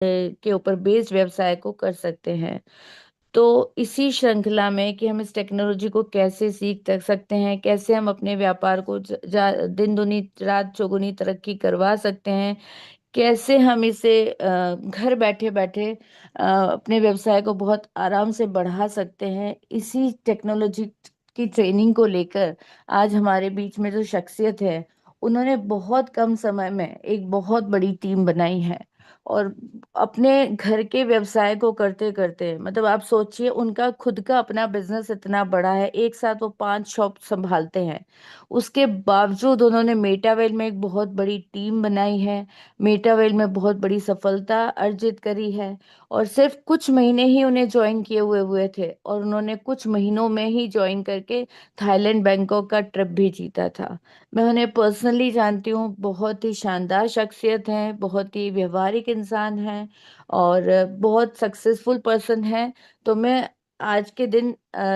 के ऊपर बेस्ड व्यवसाय को कर सकते हैं। तो इसी श्रृंखला में कि हम इस टेक्नोलॉजी को कैसे सीख तक सकते हैं, कैसे हम अपने व्यापार को दिन दुनी रात चौगुनी तरक्की करवा सकते हैं, कैसे हम इसे घर बैठे बैठे अपने व्यवसाय को बहुत आराम से बढ़ा सकते हैं, इसी टेक्नोलॉजी की ट्रेनिंग को लेकर आज हमारे बीच में जो शख्सियत है, उन्होंने बहुत कम समय में एक बहुत बड़ी टीम बनाई है। और अपने घर के व्यवसाय को करते करते, मतलब आप सोचिए, उनका खुद का अपना बिजनेस इतना बड़ा है, एक साथ वो 5 शॉप संभालते हैं। उसके बावजूद उन्होंने मेटावेल में एक बहुत बड़ी टीम बनाई है, मेटावेल में बहुत बड़ी सफलता अर्जित करी है। और सिर्फ कुछ महीने ही उन्हें ज्वाइन किए हुए थे, और उन्होंने कुछ महीनों में ही ज्वाइन करके थाईलैंड बैंकॉक का ट्रिप भी जीता था। मैं उन्हें पर्सनली जानती हूँ, बहुत ही शानदार शख्सियत हैं, बहुत ही व्यवहारिक इंसान हैं, और बहुत सक्सेसफुल पर्सन हैं। तो मैं आज के दिन,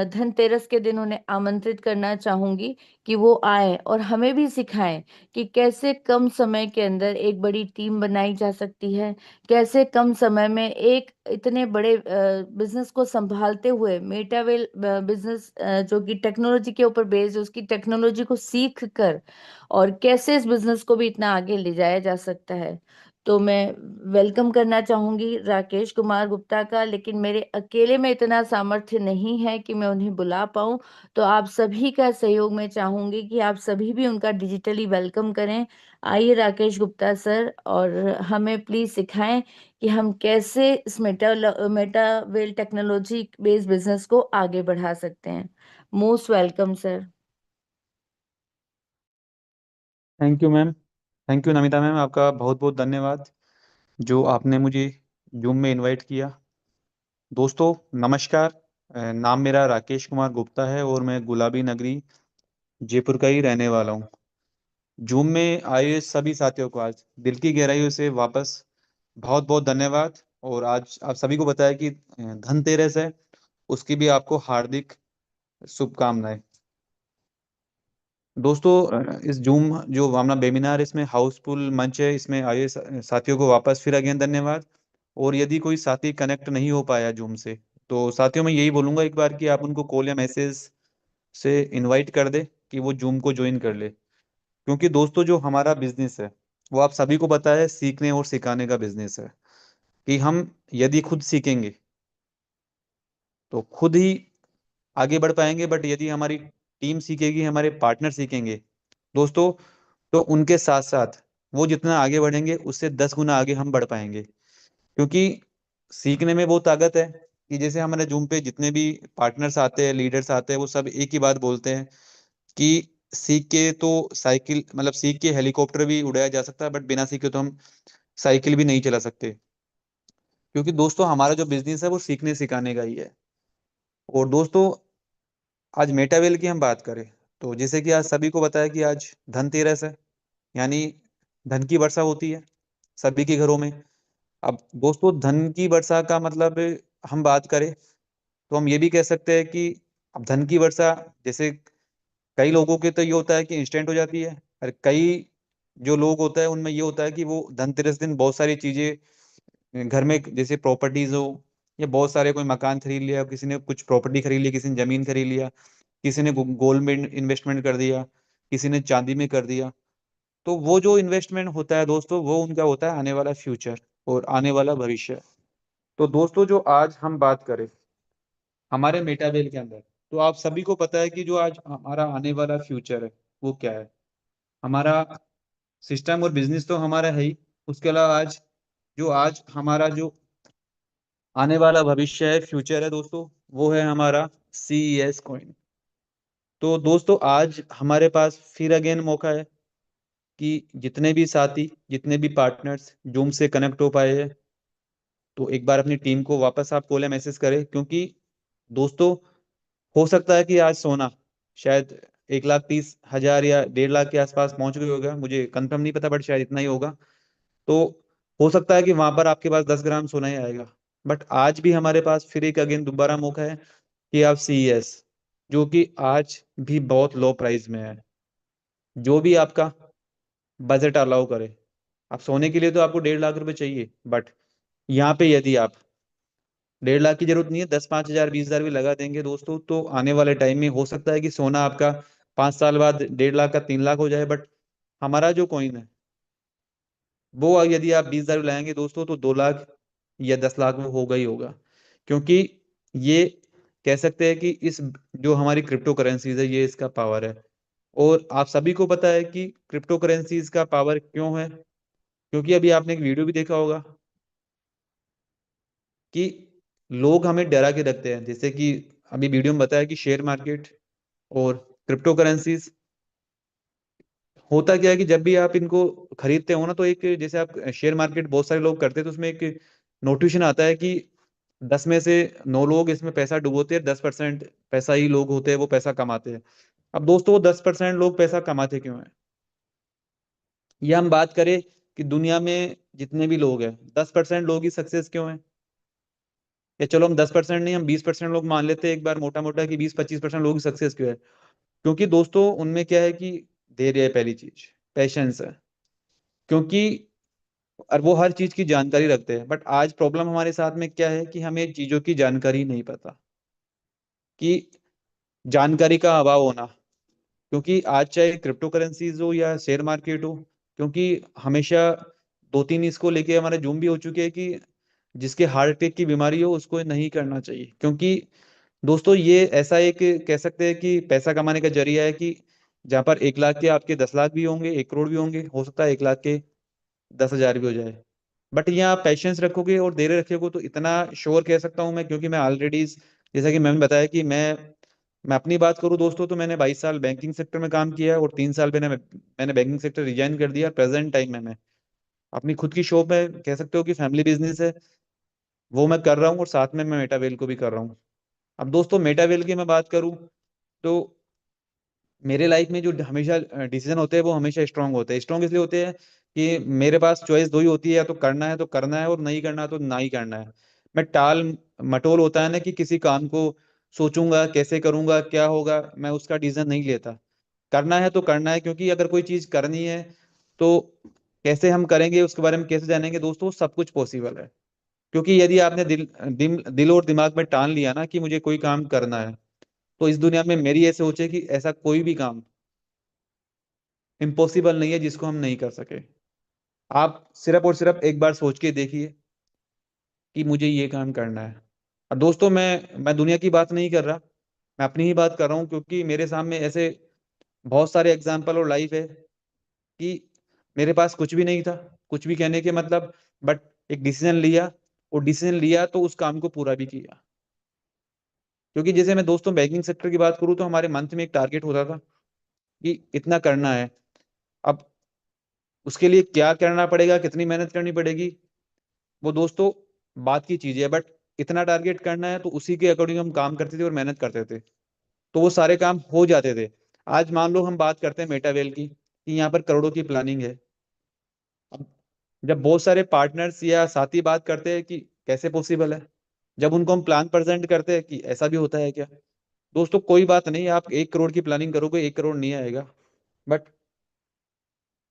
धनतेरस के दिन, उन्हें आमंत्रित करना चाहूंगी कि वो आए और हमें भी सिखाएं कि कैसे कम समय के अंदर एक बड़ी टीम बनाई जा सकती है, कैसे कम समय में एक इतने बड़े बिजनेस को संभालते हुए मेटावेल बिजनेस, जो कि टेक्नोलॉजी के ऊपर बेस्ड, उसकी टेक्नोलॉजी को सीख कर और कैसे इस बिजनेस को भी इतना आगे ले जाया जा सकता है। तो मैं वेलकम करना चाहूंगी राकेश कुमार गुप्ता का, लेकिन मेरे अकेले में इतना सामर्थ्य नहीं है कि मैं उन्हें बुला पाऊं। तो आप सभी का सहयोग मैं चाहूंगी कि आप सभी भी उनका डिजिटली वेलकम करें। आइए राकेश गुप्ता सर, और हमें प्लीज सिखाएं कि हम कैसे इस मेटावेल टेक्नोलॉजी बेस्ड बिजनेस को आगे बढ़ा सकते हैं। Most welcome sir. Thank you ma'am. Thank you Namita ma'am, आपका बहुत बहुत धन्यवाद जो आपने मुझे जूम में इनवाइट किया। दोस्तों नमस्कार। नाम मेरा राकेश कुमार गुप्ता है और मैं गुलाबी नगरी जयपुर का ही रहने वाला हूँ। जूम में आए सभी साथियों को आज दिल की गहराइयों से वापस बहुत बहुत धन्यवाद। और आज आप सभी को बताया कि धनतेरस है, उसकी भी आपको हार्दिक शुभकामनाएं। दोस्तों इस जूम जो हमारा वेबिनार, इसमें हाउसफुल मंच है, इसमें आए साथियों को वापस फिर अगेन धन्यवाद। और यदि कोई साथी कनेक्ट नहीं हो पाया जूम से, तो साथियों मैं यही बोलूंगा एक बार कि आप उनको कॉल या मैसेज से इनवाइट कर दे कि वो जूम को ज्वाइन कर ले। क्योंकि दोस्तों जो हमारा बिजनेस है, वो आप सभी को पता है सीखने और सिखाने का बिजनेस है। कि हम यदि खुद सीखेंगे तो खुद ही आगे बढ़ पाएंगे, बट यदि हमारी टीम सीखेगी, हमारे पार्टनर सीखेंगे दोस्तों, तो उनके साथ साथ वो जितना आगे बढ़ेंगे उससे 10 गुना आगे हम बढ़ पाएंगे। क्योंकि सीखने में वो ताकत है कि जैसे हमारे जूम पे जितने भी पार्टनर्स आते हैं, लीडर्स आते हैं, वो सब एक ही बात बोलते हैं कि सीख के तो साइकिल, मतलब सीख के हेलीकॉप्टर भी उड़ाया जा सकता है, बट बिना सीखे तो हम साइकिल भी नहीं चला सकते। क्योंकि दोस्तों हमारा जो बिजनेस है वो सीखने सिखाने का ही है। और दोस्तों आज मेटावेल की हम बात करें, तो जैसे कि आज सभी को बताया कि आज धनतेरस है, यानी धन की वर्षा होती है सभी के घरों में। अब दोस्तों धन की वर्षा का मतलब हम बात करें तो हम ये भी कह सकते हैं कि अब धन की वर्षा, जैसे कई लोगों के तो ये होता है कि इंस्टेंट हो जाती है, और कई जो लोग होता है उनमें ये होता है कि वो धनतेरस दिन बहुत सारी चीजें घर में, जैसे प्रॉपर्टीज हो, या बहुत सारे कोई मकान खरीद लिया, किसी ने कुछ प्रॉपर्टी खरीद लिया, किसी ने जमीन खरीद लिया, किसी ने गोल्ड में इन्वेस्टमेंट कर दिया, किसी ने चांदी में कर दिया। तो वो जो इन्वेस्टमेंट होता है दोस्तों, वो उनका होता है आने वाला फ्यूचर और आने वाला भविष्य। तो दोस्तों जो आज हम बात करें हमारे मेटावेल के अंदर, तो आप सभी को पता है कि जो आज हमारा आने वाला फ्यूचर है वो क्या है। हमारा सिस्टम और बिजनेस तो हमारा है ही, उसके अलावा आज हमारा जो आने वाला भविष्य है, फ्यूचर है दोस्तों, वो है हमारा CES कॉइन। तो दोस्तों आज हमारे पास फिर अगेन मौका है कि जितने भी साथी, जितने भी पार्टनर्स जूम से कनेक्ट हो पाए हैं, तो एक बार अपनी टीम को वापस आप कॉल या मैसेज करें। क्योंकि दोस्तों हो सकता है कि आज सोना शायद 1,30,000 या 1.5 लाख के आसपास पहुंच गई होगा, मुझे कंफर्म नहीं पता, बट शायद इतना ही होगा। तो हो सकता है कि वहां पर आपके पास 10 ग्राम सोना ही आएगा। बट आज भी हमारे पास फिर एक अगेन दोबारा मौका है कि आप CES, जो कि आज भी बहुत लो प्राइस में है, जो भी आपका बजट अलाउ करे। अब सोने के लिए तो आपको 1.5 लाख रुपए चाहिए, बट यहाँ पे यदि आप 1.5 लाख की जरूरत नहीं है, 10, 5 हजार, 20 हजार भी लगा देंगे दोस्तों, तो आने वाले टाइम में हो सकता है कि सोना आपका 5 साल बाद 1.5 लाख का 3 लाख हो जाए। बट हमारा जो कॉइन है वो यदि आप 20 हजार भी लाएंगे दोस्तों, तो 2 लाख या 10 लाख वो होगा ही होगा। क्योंकि ये कह सकते हैं कि इस जो हमारी क्रिप्टो करेंसीज है, ये इसका पावर है। और आप सभी को पता है कि क्रिप्टो करेंसीज का पावर क्यों है। क्योंकि अभी आपने एक वीडियो भी देखा होगा कि लोग हमें डरा के रखते हैं, जैसे कि अभी वीडियो में बताया कि शेयर मार्केट और क्रिप्टो करेंसीज। होता क्या है कि जब भी आप इनको खरीदते हो ना, तो एक जैसे आप शेयर मार्केट बहुत सारे लोग करते हैं, तो उसमें एक नोटिफिकेशन आता है कि 10 में से 9 लोग इसमें पैसा डुबोते हैं, 10% पैसा ही लोग होते हैं वो पैसा कमाते हैं। अब दोस्तों वो 10% लोग पैसा कमाते क्यों हैं? ये हम बात करें कि दुनिया में जितने भी लोग हैं, 10% लोग ही सक्सेस क्यों हैं? या चलो हम 10% नहीं, हम 20% लोग मान लेते हैं एक बार मोटा मोटा, कि 20-25% लोग ही सक्सेस क्यों है? क्योंकि दोस्तों उनमें क्या है कि धैर्य है, पहली चीज पेशेंस है। क्योंकि और वो हर चीज की जानकारी रखते हैं। बट आज प्रॉब्लम हमारे साथ में क्या है कि हमें चीजों की जानकारी नहीं पता, कि जानकारी का अभाव होना। क्योंकि आज चाहे क्रिप्टो करेंसीज हो या शेयर मार्केट हो, क्योंकि हमेशा 2-3 इसको लेके हमारे जूम भी हो चुके हैं कि जिसके हार्ट अटैक की बीमारी हो उसको नहीं करना चाहिए। क्योंकि दोस्तों ये ऐसा एक कह सकते हैं कि पैसा कमाने का जरिया है, कि जहाँ पर 1 लाख के आपके 10 लाख भी होंगे, 1 करोड़ भी होंगे, हो सकता है 1 लाख के 10 हजार भी हो जाए। बट यहाँ आप पेशेंस रखोगे और धैर्य रखोगे तो इतना श्योर कह सकता हूँ मैं, क्योंकि मैं ऑलरेडी, जैसा कि मैंने बताया कि मैं अपनी बात करूँ दोस्तों, तो मैंने 22 साल बैंकिंग सेक्टर में काम किया है, और 3 साल मैंने बैंकिंग सेक्टर रिजाइन कर दिया। प्रेजेंट टाइम में मैं अपनी खुद की शॉप है, कह सकते हो कि फैमिली बिजनेस है, वो मैं कर रहा हूँ, और साथ में मैं मेटावेल को भी कर रहा हूँ। अब दोस्तों मेटावेल की मैं बात करूँ, तो मेरे लाइफ में जो हमेशा डिसीजन होते हैं वो हमेशा स्ट्रांग होते हैं। स्ट्रांग इसलिए होते हैं कि मेरे पास चॉइस दो ही होती है, या तो करना है तो करना है, और नहीं करना तो ना ही करना है। मैं टाल मटोल होता है ना, कि किसी काम को सोचूंगा कैसे करूंगा क्या होगा, मैं उसका डिसीजन नहीं लेता। करना है तो करना है, क्योंकि अगर कोई चीज करनी है तो कैसे हम करेंगे, उसके बारे में कैसे जानेंगे दोस्तों, सब कुछ पॉसिबल है। क्योंकि यदि आपने दिल और दिमाग में ठान लिया ना कि मुझे कोई काम करना है, तो इस दुनिया में मेरी ये सोच है कि ऐसा कोई भी काम इम्पॉसिबल नहीं है जिसको हम नहीं कर सके। आप सिर्फ और सिर्फ एक बार सोच के देखिए कि मुझे ये काम करना है। और दोस्तों मैं दुनिया की बात नहीं कर रहा, मैं अपनी ही बात कर रहा हूँ, क्योंकि मेरे सामने ऐसे बहुत सारे एग्जाम्पल और लाइफ है कि मेरे पास कुछ भी नहीं था, कुछ भी कहने के मतलब, बट एक डिसीजन लिया, और डिसीजन लिया तो उस काम को पूरा भी किया। क्योंकि जैसे मैं दोस्तों बैंकिंग सेक्टर की बात करूँ, तो हमारे मंथ में एक टारगेट होता था कि इतना करना है। अब उसके लिए क्या करना पड़ेगा, कितनी मेहनत करनी पड़ेगी, वो दोस्तों बात की चीज है। बट इतना टारगेट करना है, तो उसी के अकॉर्डिंग हम काम करते थे और मेहनत करते थे, तो वो सारे काम हो जाते थे। आज मान लो हम बात करते हैं मेटावेल की, कि यहाँ पर करोड़ों की प्लानिंग है। अब जब बहुत सारे पार्टनर्स या साथी बात करते हैं कि कैसे पॉसिबल है, जब उनको हम प्लान प्रेजेंट करते हैं कि ऐसा भी होता है क्या, दोस्तों कोई बात नहीं, आप 1 करोड़ की प्लानिंग करोगे, 1 करोड़ नहीं आएगा, बट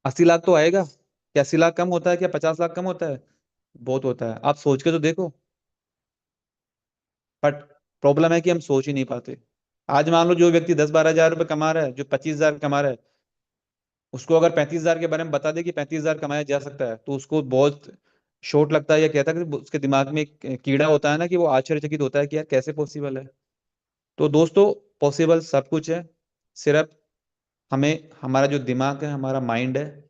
80 लाख तो आएगा। क्या 80 लाख कम होता है? क्या 50 लाख कम होता है? बहुत होता है, आप सोच के तो देखो। बट प्रॉब्लम है कि हम सोच ही नहीं पाते। आज मान लो जो व्यक्ति 10-12 हजार रुपये कमा रहा है, जो 25 हजार कमा रहा है, उसको अगर 35 हजार के बारे में बता दे कि 35 हजार कमाया जा सकता है, तो उसको बहुत शॉर्ट लगता है, या कहता है कि उसके दिमाग में एक कीड़ा होता है ना, कि वो आश्चर्यचकित होता है कि यार कैसे पॉसिबल है। तो दोस्तों पॉसिबल सब कुछ है, सिर्फ हमें हमारा जो दिमाग है, हमारा माइंड है,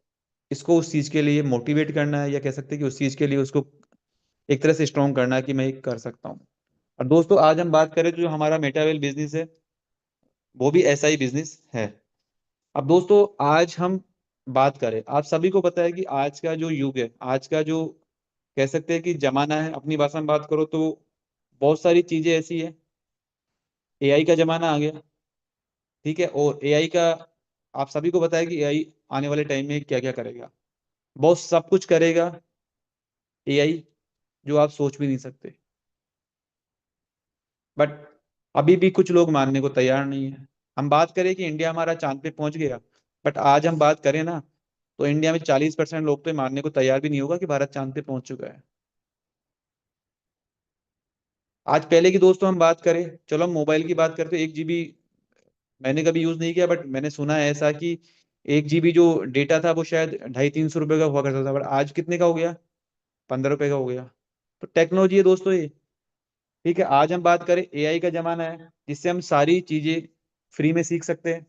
इसको उस चीज के लिए मोटिवेट करना है, या कह सकते हैं कि उस चीज के लिए उसको एक तरह से स्ट्रॉन्ग करना है कि मैं ये कर सकता हूँ। और दोस्तों आज हम बात करें तो जो हमारा मेटावेल बिजनेस है, वो भी ऐसा ही बिजनेस है। अब दोस्तों आज हम बात करें, आप सभी को पता है कि आज का जो युग है, आज का जो कह सकते हैं कि जमाना है, अपनी भाषा में बात करो तो बहुत सारी चीजें ऐसी है। एआई का जमाना आ गया, ठीक है, और एआई का आप सभी को पता है कि एआई आने वाले टाइम में क्या क्या करेगा। बहुत सब कुछ करेगा एआई, जो आप सोच भी नहीं सकते। बट अभी भी कुछ लोग मानने को तैयार नहीं है। हम बात करें कि इंडिया हमारा चांद पे पहुंच गया, बट आज हम बात करें ना, तो इंडिया में 40% लोग तो ये मानने को तैयार भी नहीं होगा कि भारत चांद पे पहुंच चुका है। आज पहले की दोस्तों हम बात करें, चलो हम मोबाइल की बात करते हैं। 1 GB मैंने कभी यूज नहीं किया, बट मैंने सुना है ऐसा कि 1 GB जो डेटा था वो शायद 250-300 रुपये का हुआ करता था, बट आज कितने का हो गया? 15 रुपये का हो गया। तो टेक्नोलॉजी है दोस्तों ये। ठीक है, आज हम बात करें, एआई का जमाना है जिससे हम सारी चीजें फ्री में सीख सकते हैं।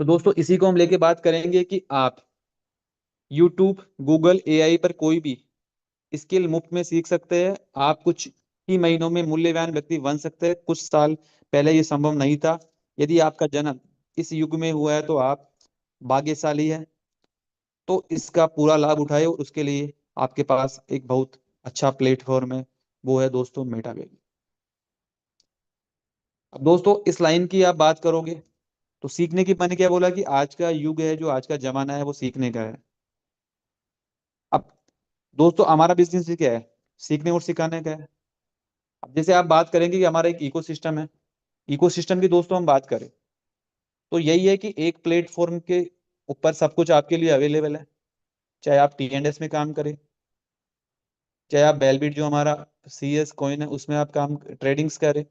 तो दोस्तों इसी को हम लेके बात करेंगे कि आप यूट्यूब, गूगल, एआई पर कोई भी स्किल मुफ्त में सीख सकते हैं। आप कुछ ही महीनों में मूल्यवान व्यक्ति बन सकते हैं। कुछ साल पहले ये संभव नहीं था। यदि आपका जन्म इस युग में हुआ है तो आप भाग्यशाली हैं। तो इसका पूरा लाभ उठाए, और उसके लिए आपके पास एक बहुत अच्छा प्लेटफॉर्म है, वो है दोस्तों मेटावेल। अब दोस्तों इस लाइन की आप बात करोगे तो सीखने की, मैंने क्या बोला कि आज का युग है, जो आज का जमाना है वो सीखने का है। अब दोस्तों हमारा बिजनेस क्या है? सीखने और सिखाने का है। अब जैसे आप बात करेंगे कि हमारा एक इकोसिस्टम है, इकोसिस्टम की दोस्तों हम बात करें तो यही है कि एक प्लेटफॉर्म के ऊपर सब कुछ आपके लिए अवेलेबल है। चाहे आप टी एंड एस में काम करें, चाहे आप बेलबिट जो हमारा CS कॉइन है उसमें आप काम ट्रेडिंग्स करें,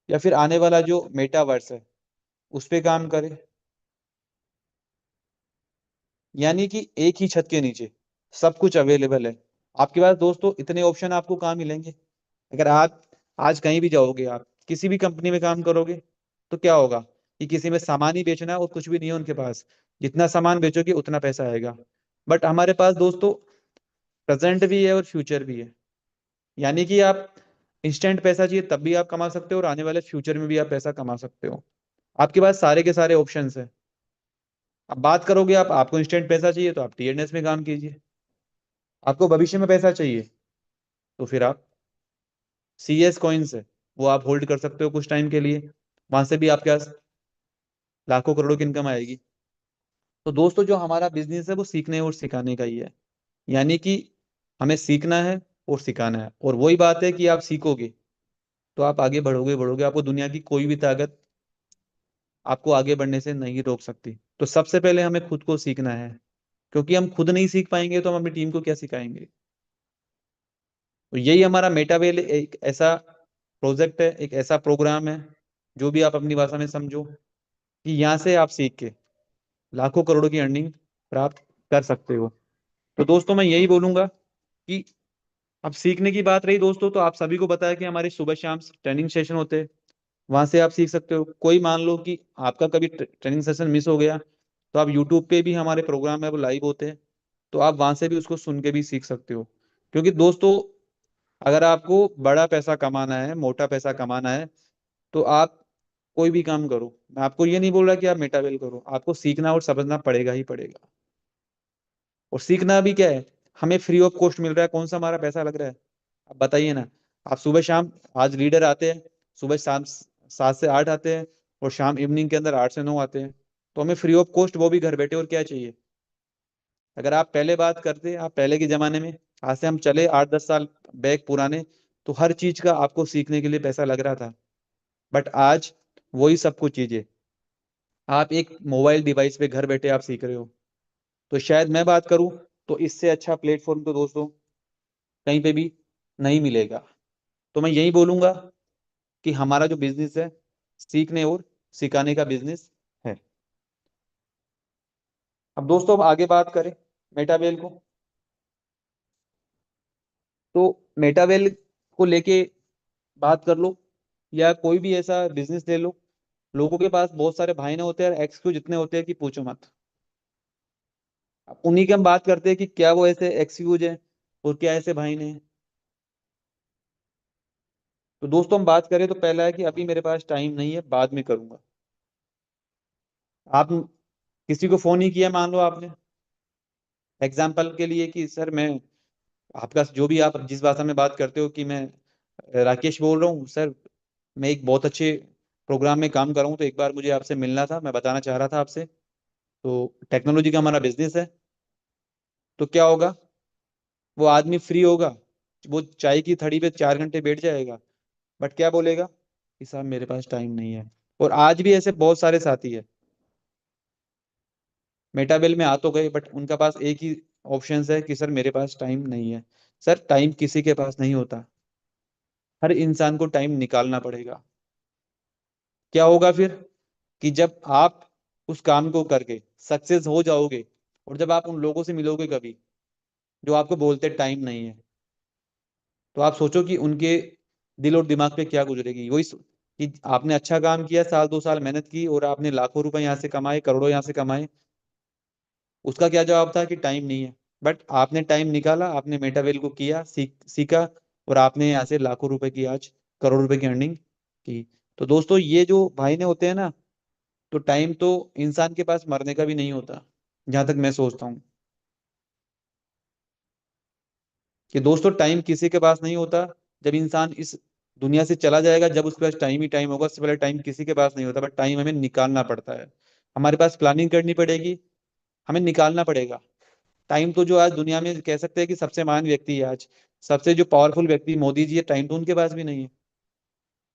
या फिर आने वाला जो मेटावर्स है उस पे काम करें। यानी कि एक ही छत के नीचे सब कुछ अवेलेबल है आपके पास। दोस्तों इतने ऑप्शन आपको कहाँ मिलेंगे? अगर आप आज कहीं भी जाओगे, आप किसी भी कंपनी में काम करोगे, तो क्या होगा कि किसी में सामान ही बेचना है और कुछ भी नहीं है उनके पास। जितना सामान बेचोगे उतना पैसा आएगा। बट हमारे पास दोस्तों प्रेजेंट भी है और फ्यूचर भी है। यानी कि आप इंस्टेंट पैसा चाहिए तब भी आप कमा सकते हो, और आने वाले फ्यूचर में भी आप पैसा कमा सकते हो। आपके पास सारे के सारे ऑप्शंस हैं। अब बात करोगे, आपको इंस्टेंट पैसा चाहिए तो आप टी एंड एस में काम कीजिए। आपको भविष्य में पैसा चाहिए तो फिर आप CS कॉइन्स है वो आप होल्ड कर सकते हो कुछ टाइम के लिए। वहां से भी आपके पास लाखों करोड़ों की इनकम आएगी। तो दोस्तों जो हमारा बिजनेस है वो सीखने और सिखाने का ही है। यानी कि हमें सीखना है और सिखाना है, और वही बात है कि आप सीखोगे तो आप आगे बढ़ोगे बढ़ोगे, आपको दुनिया की कोई भी ताकत आपको आगे बढ़ने से नहीं रोक सकती। तो सबसे पहले हमें खुद को सीखना है, क्योंकि हम खुद नहीं सीख पाएंगे तो हम अपनी टीम को क्या सिखाएंगे। तो यही हमारा मेटावेल एक ऐसा प्रोजेक्ट है, एक ऐसा प्रोग्राम है, जो भी आप अपनी भाषा में समझो, कि यहाँ से आप सीख के लाखों करोड़ों की अर्निंग प्राप्त कर सकते हो। तो दोस्तों मैं यही बोलूंगा कि अब सीखने की बात रही दोस्तों, तो आप सभी को बताया कि हमारे सुबह शाम ट्रेनिंग सेशन होते हैं। वहां से आप सीख सकते हो। कोई मान लो कि आपका कभी ट्रेनिंग सेशन मिस हो गया, तो आप यूट्यूब पे भी हमारे प्रोग्राम है वो लाइव होते हैं, तो आप वहां से भी उसको सुन के भी सीख सकते हो। क्योंकि दोस्तों अगर आपको बड़ा पैसा कमाना है, मोटा पैसा कमाना है, तो आप कोई भी काम करो। मैं आपको ये नहीं बोल रहा कि आप मेटावेल करो, आपको सीखना और समझना पड़ेगा ही पड़ेगा। और सीखना भी क्या है, हमें फ्री ऑफ कॉस्ट मिल रहा है, कौन सा हमारा पैसा लग रहा है? आप बताइए ना। आप सुबह शाम, आज लीडर आते हैं सुबह शाम 7 से 8 आते हैं, और शाम इवनिंग के अंदर 8 से 9 आते हैं। तो हमें फ्री ऑफ कॉस्ट वो भी घर बैठे, और क्या चाहिए? अगर आप पहले बात करते, आप पहले के जमाने में, आज से हम चले 8-10 साल बैक पुराने, तो हर चीज का आपको सीखने के लिए पैसा लग रहा था। बट आज वही सब कुछ चीजें आप एक मोबाइल डिवाइस पे घर बैठे आप सीख रहे हो। तो शायद मैं बात करूं तो इससे अच्छा प्लेटफॉर्म तो दोस्तों कहीं पे भी नहीं मिलेगा। तो मैं यही बोलूंगा कि हमारा जो बिजनेस है, सीखने और सिखाने का बिजनेस है। अब दोस्तों अब आगे बात करें मेटावेल को, तो मेटावेल को लेके बात कर लो, या कोई भी ऐसा बिजनेस ले लो। लोगों के पास बहुत सारे बहाने होते हैं, एक्सक्यूज इतने होते हैं कि पूछो मत। अब उन्हीं की हम बात करते हैं कि क्या वो ऐसे एक्सक्यूज है और क्या ऐसे बहाने हैं। तो दोस्तों हम बात करें तो पहला है कि अभी मेरे पास टाइम नहीं है, बाद में करूंगा। आप किसी को फोन ही किया, मान लो आपने एग्जाम्पल के लिए कि सर मैं आपका जो भी आप जिस भाषा में बात करते हो, कि मैं राकेश बोल रहा हूँ सर, मैं एक बहुत अच्छे प्रोग्राम में काम कर रहा हूँ, तो एक बार मुझे आपसे मिलना था, मैं बताना चाह रहा था आपसे। तो टेक्नोलॉजी का हमारा बिजनेस है। तो क्या होगा, वो आदमी फ्री होगा, वो चाय की थड़ी पे 4 घंटे बैठ जाएगा, बट क्या बोलेगा कि साहब मेरे पास टाइम नहीं है। और आज भी ऐसे बहुत सारे साथी है, मेटाबेल में आ तो गए, बट उनका पास एक ही ऑप्शन है कि सर मेरे पास टाइम नहीं है। सर टाइम किसी के पास नहीं होता। हर इंसान को टाइम निकालना पड़ेगा। क्या होगा फिर, कि जब आप उस काम को करके सक्सेस हो जाओगे, और जब आप उन लोगों से मिलोगे कभी जो आपको बोलते टाइम नहीं है, तो आप सोचो कि उनके दिल और दिमाग पे क्या गुजरेगी। कि आपने अच्छा काम किया, साल 2 साल मेहनत की, और आपने लाखों रुपए यहाँ से कमाए, करोड़ों यहाँ से कमाए, उसका क्या जवाब था कि टाइम नहीं है। बट आपने टाइम निकाला, आपने मेटावेल को किया, सीखा, और आपने यहाँ से लाखों रुपए की आज करोड़ रुपए की अर्निंग की। तो दोस्तों, ये जो भाई ने होते हैं ना, तो टाइम तो इंसान के पास मरने का भी नहीं होता, जहां तक मैं सोचता हूँ। कि दोस्तों, टाइम किसी के पास नहीं होता। जब इंसान इस दुनिया से चला जाएगा, जब उसके पास टाइम ही टाइम होगा, उससे पहले टाइम किसी के पास नहीं होता। बट टाइम हमें निकालना पड़ता है, हमारे पास प्लानिंग करनी पड़ेगी, हमें निकालना पड़ेगा टाइम। तो जो आज दुनिया में कह सकते हैं कि सबसे महान व्यक्ति है आज, सबसे जो पावरफुल व्यक्ति मोदी जी है, टाइम तो उनके पास भी नहीं है,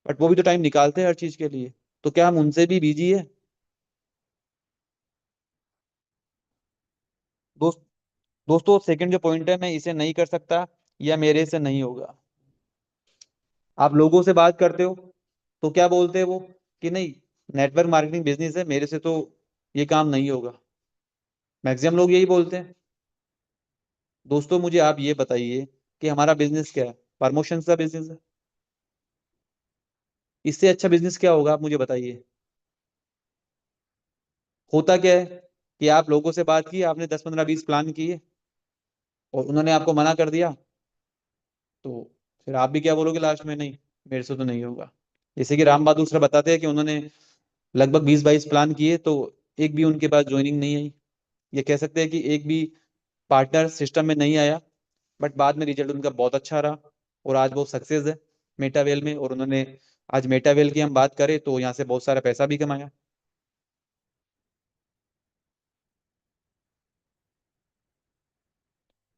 बट वो भी तो टाइम निकालते हैं हर चीज के लिए। तो क्या हम उनसे भी बिजी है? दोस्त दोस्तों, सेकंड जो पॉइंट है, मैं इसे नहीं कर सकता, या मेरे से नहीं होगा। आप लोगों से बात करते हो तो क्या बोलते हैं वो, कि नहीं, नेटवर्क मार्केटिंग बिजनेस है, मेरे से तो ये काम नहीं होगा। मैक्सिमम लोग यही बोलते हैं। दोस्तों, मुझे आप ये बताइए कि हमारा बिजनेस क्या है? प्रमोशन का बिजनेस है। इससे अच्छा बिजनेस क्या होगा, आप मुझे बताइए। होता क्या है कि आप लोगों से बात की, आपने 10 15 20 प्लान किए, और उन्होंने आपको मना कर दिया, तो फिर आप भी क्या बोलोगे लास्ट में? नहीं, मेरे से तो नहीं होगा। जैसे कि राम बहादुर सर बताते हैं कि उन्होंने लगभग 20 22 प्लान किए, तो एक भी उनके पास ज्वाइनिंग नहीं आई। ये कह सकते हैं कि एक भी पार्टनर सिस्टम में नहीं आया। बट बाद में रिजल्ट उनका बहुत अच्छा रहा, और आज वो सक्सेस है मेटावेल में। और उन्होंने आज मेटावेल की हम बात करें तो यहाँ से बहुत सारा पैसा भी कमाया।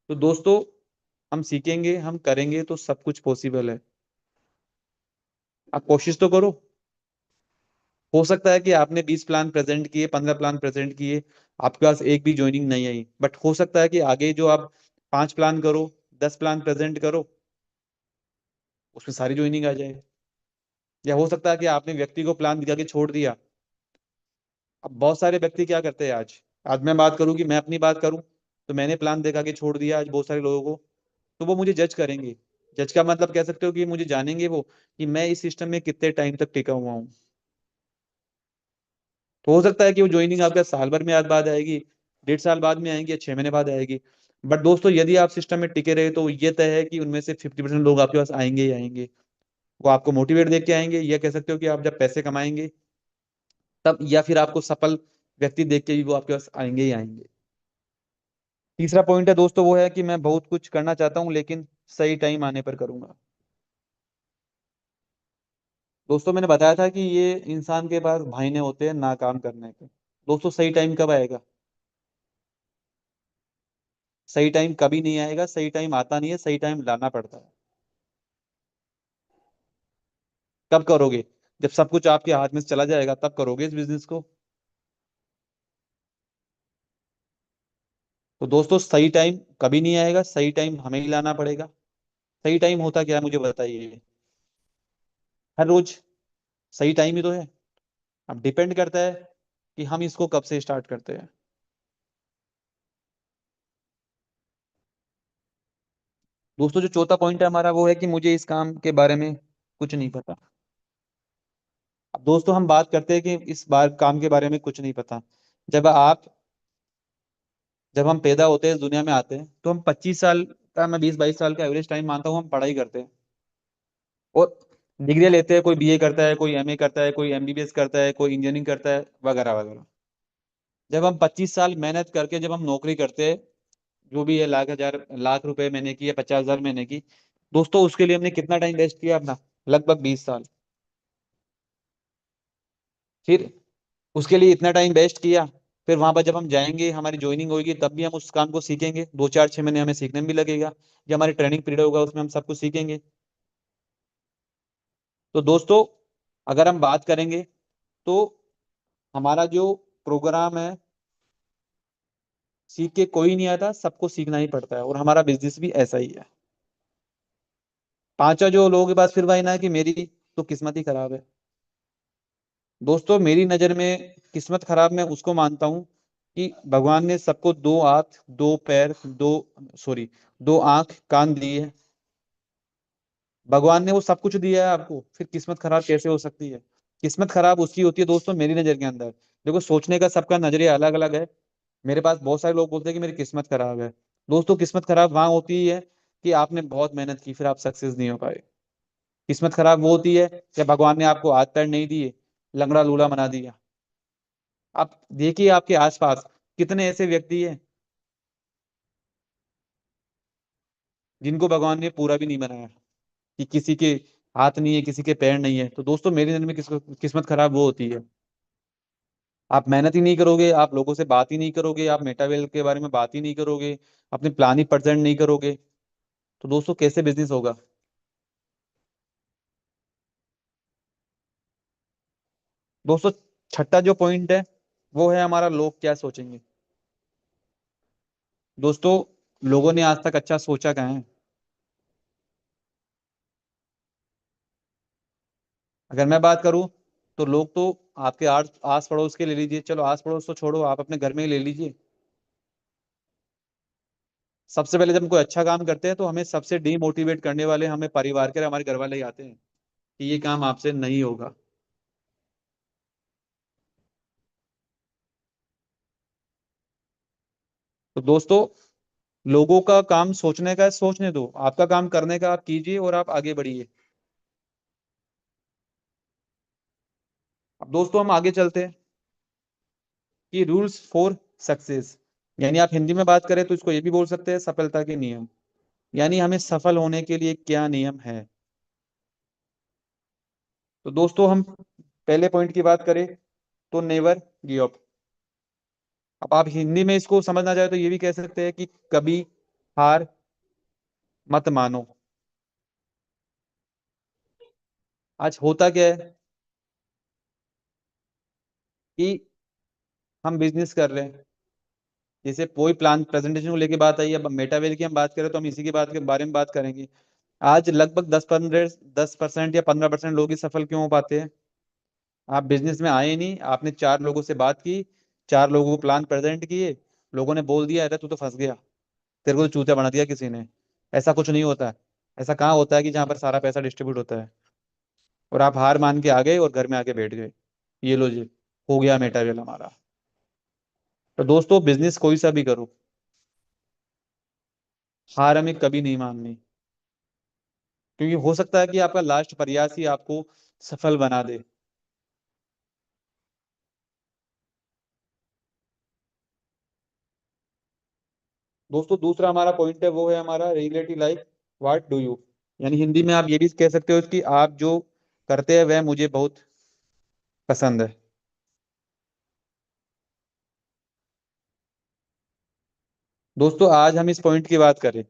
तो दोस्तों, हम सीखेंगे, हम करेंगे, तो सब कुछ पॉसिबल है। आप कोशिश तो करो। हो सकता है कि आपने 20 प्लान प्रेजेंट किए, 15 प्लान प्रेजेंट किए, आपके पास एक भी ज्वाइनिंग नहीं आई, बट हो सकता है कि आगे जो आप 5 प्लान करो, 10 प्लान प्रेजेंट करो, उसमें सारी ज्वाइनिंग आ जाए। या हो सकता है कि आपने व्यक्ति को प्लान दिखा के छोड़ दिया। अब बहुत सारे व्यक्ति क्या करते हैं, आज आज मैं बात करूं, कि मैं अपनी बात करूं, तो मैंने प्लान देखा के छोड़ दिया आज बहुत सारे लोगों को, तो वो मुझे जज करेंगे। जज का मतलब कह सकते हो कि मुझे जानेंगे वो, कि मैं इस सिस्टम में कितने टाइम तक टिका हुआ हूँ। तो हो सकता है कि वो ज्वाइनिंग आपका साल भर में आज बाद आएगी, 1.5 साल बाद में आएंगी, या 6 महीने बाद आएगी। बट दोस्तों, यदि आप सिस्टम में टिके रहे, तो ये तय है कि उनमें से 50% लोग आपके पास आएंगे ही आएंगे। वो आपको मोटिवेट देख के आएंगे, या कह सकते हो कि आप जब पैसे कमाएंगे तब, या फिर आपको सफल व्यक्ति देख के भी वो आपके पास आएंगे ही आएंगे। तीसरा पॉइंट है दोस्तों, वो है कि मैं बहुत कुछ करना चाहता हूँ, लेकिन सही टाइम आने पर करूंगा। दोस्तों, मैंने बताया था कि ये इंसान के पास बहाने होते हैं ना काम करने के। दोस्तों, सही टाइम कब आएगा? सही टाइम कभी नहीं आएगा, सही टाइम आता नहीं है, सही टाइम लाना पड़ता है। कब करोगे? जब सब कुछ आपके हाथ में से चला जाएगा, तब करोगे इस बिजनेस को। तो दोस्तों, सही टाइम कभी नहीं आएगा, सही टाइम हमें ही लाना पड़ेगा। सही टाइम होता क्या है, मुझे बताइए। हर रोज सही टाइम ही तो है। अब डिपेंड करता है कि हम इसको कब से स्टार्ट करते हैं। दोस्तों, जो चौथा पॉइंट है हमारा, वो है कि मुझे इस काम के बारे में कुछ नहीं पता। अब दोस्तों, हम बात करते हैं कि इस बार काम के बारे में कुछ नहीं पता। जब आप जब हम पैदा होते हैं, इस दुनिया में आते हैं, तो हम 25 साल का, मैं 20 22 साल का एवरेज टाइम मानता हूँ, हम पढ़ाई करते हैं और डिग्री लेते हैं। कोई बीए करता है, कोई एमए करता है, कोई एमबीबीएस करता है, कोई इंजीनियरिंग करता है, वगैरह वगैरह। जब हम 25 साल मेहनत करके जब हम नौकरी करते हैं, जो भी है, लाख हजार लाख रुपए महीने की या 50 हजार महीने की, दोस्तों उसके लिए हमने कितना टाइम वेस्ट किया अपना? लगभग 20 साल। फिर उसके लिए इतना टाइम वेस्ट किया, फिर वहां पर जब हम जाएंगे, हमारी ज्वाइनिंग होगी, तब भी हम उस काम को सीखेंगे, 2 4 6 महीने हमें सीखने में भी लगेगा। जो हमारी ट्रेनिंग पीरियड होगा, उसमें हम सब कुछ सीखेंगे। तो दोस्तों, अगर हम बात करेंगे, तो हमारा जो प्रोग्राम है, सीख के कोई नहीं आता, सबको सीखना ही पड़ता है, और हमारा बिजनेस भी ऐसा ही है। पांचवा जो लोगों के पास फिर वही ना है कि मेरी तो किस्मत ही खराब है। दोस्तों मेरी नजर में किस्मत खराब मैं उसको मानता हूँ कि भगवान ने सबको दो हाथ, दो पैर, दो, सॉरी, दो आंख, कान दिए। भगवान ने वो सब कुछ दिया है आपको, फिर किस्मत खराब कैसे हो सकती है? किस्मत खराब उसकी होती है दोस्तों मेरी नजर के अंदर। देखो सोचने का सबका नजरिया अलग अलग है। मेरे पास बहुत सारे लोग बोलते हैं कि मेरी किस्मत खराब है। दोस्तों किस्मत खराब वहां होती है कि आपने बहुत मेहनत की फिर आप सक्सेस नहीं हो पाए। किस्मत खराब वो होती है जब भगवान ने आपको हाथ पैर नहीं दिए, लंगड़ा लूला बना दिया। आप देखिए आपके आसपास कितने ऐसे व्यक्ति हैं जिनको भगवान ने पूरा भी नहीं बनाया, कि किसी के हाथ नहीं है, किसी के पैर नहीं है। तो दोस्तों मेरी नजर में किस्मत खराब वो होती है, आप मेहनत ही नहीं करोगे, आप लोगों से बात ही नहीं करोगे, आप मेटावेल के बारे में बात ही नहीं करोगे, अपनी प्लान ही प्रेजेंट नहीं करोगे, तो दोस्तों कैसे बिजनेस होगा? दोस्तों छठा जो पॉइंट है वो है हमारा लोग क्या सोचेंगे। दोस्तों लोगों ने आज तक अच्छा सोचा कहाँ है? अगर मैं बात करूं तो लोग तो आपके आस आस पड़ोस के ले लीजिए, चलो आस पड़ोस तो छोड़ो, आप अपने घर में ही ले लीजिए। सबसे पहले जब हम कोई अच्छा काम करते हैं तो हमें सबसे डीमोटिवेट करने वाले हमें परिवार के, हमारे घर वाले ही आते हैं कि ये काम आपसे नहीं होगा। तो दोस्तों लोगों का काम सोचने का है, सोचने दो, आपका काम करने का आप कीजिए और आप आगे बढ़िए। अब दोस्तों हम आगे चलते हैं कि रूल्स फॉर सक्सेस, यानी आप हिंदी में बात करें तो इसको ये भी बोल सकते हैं सफलता के नियम। यानी हमें सफल होने के लिए क्या नियम है। तो दोस्तों हम पहले पॉइंट की बात करें तो नेवर गिव अप। अब आप हिंदी में इसको समझना चाहे तो ये भी कह सकते हैं कि कभी हार मत मानो। आज होता क्या है कि हम बिजनेस कर रहे हैं, जैसे कोई प्लान प्रेजेंटेशन को लेके बात आई, अब मेटावेल की हम बात करें तो हम इसी की बात के बारे में बात करेंगे। आज लगभग 10% या 15% लोग ही सफल क्यों हो पाते हैं? आप बिजनेस में आए नहीं, आपने चार लोगों से बात की, चार लोगों को प्लान प्रेजेंट किए, लोगों ने बोल दिया अरे तू तो फंस गया, तेरे को तो चूतिया बना दिया किसी ने। ऐसा कुछ नहीं होता है। ऐसा कहाँ होता है कि जहाँ पर सारा पैसा डिस्ट्रीब्यूट होता है और आप हार मान के आ गए और घर में आके बैठ गए, ये लो जी, हो गया मेटावेल हमारा। तो दोस्तों बिजनेस कोई सा भी करो, हार हमें कभी नहीं माननी, क्योंकि हो सकता है कि आपका लास्ट प्रयास ही आपको सफल बना दे। दोस्तों दूसरा हमारा पॉइंट है वो है हमारा reality life what do you. यानी हिंदी में आप ये भी कह सकते हो कि आप जो करते हैं वह मुझे बहुत पसंद है। दोस्तों आज हम इस पॉइंट की बात करें,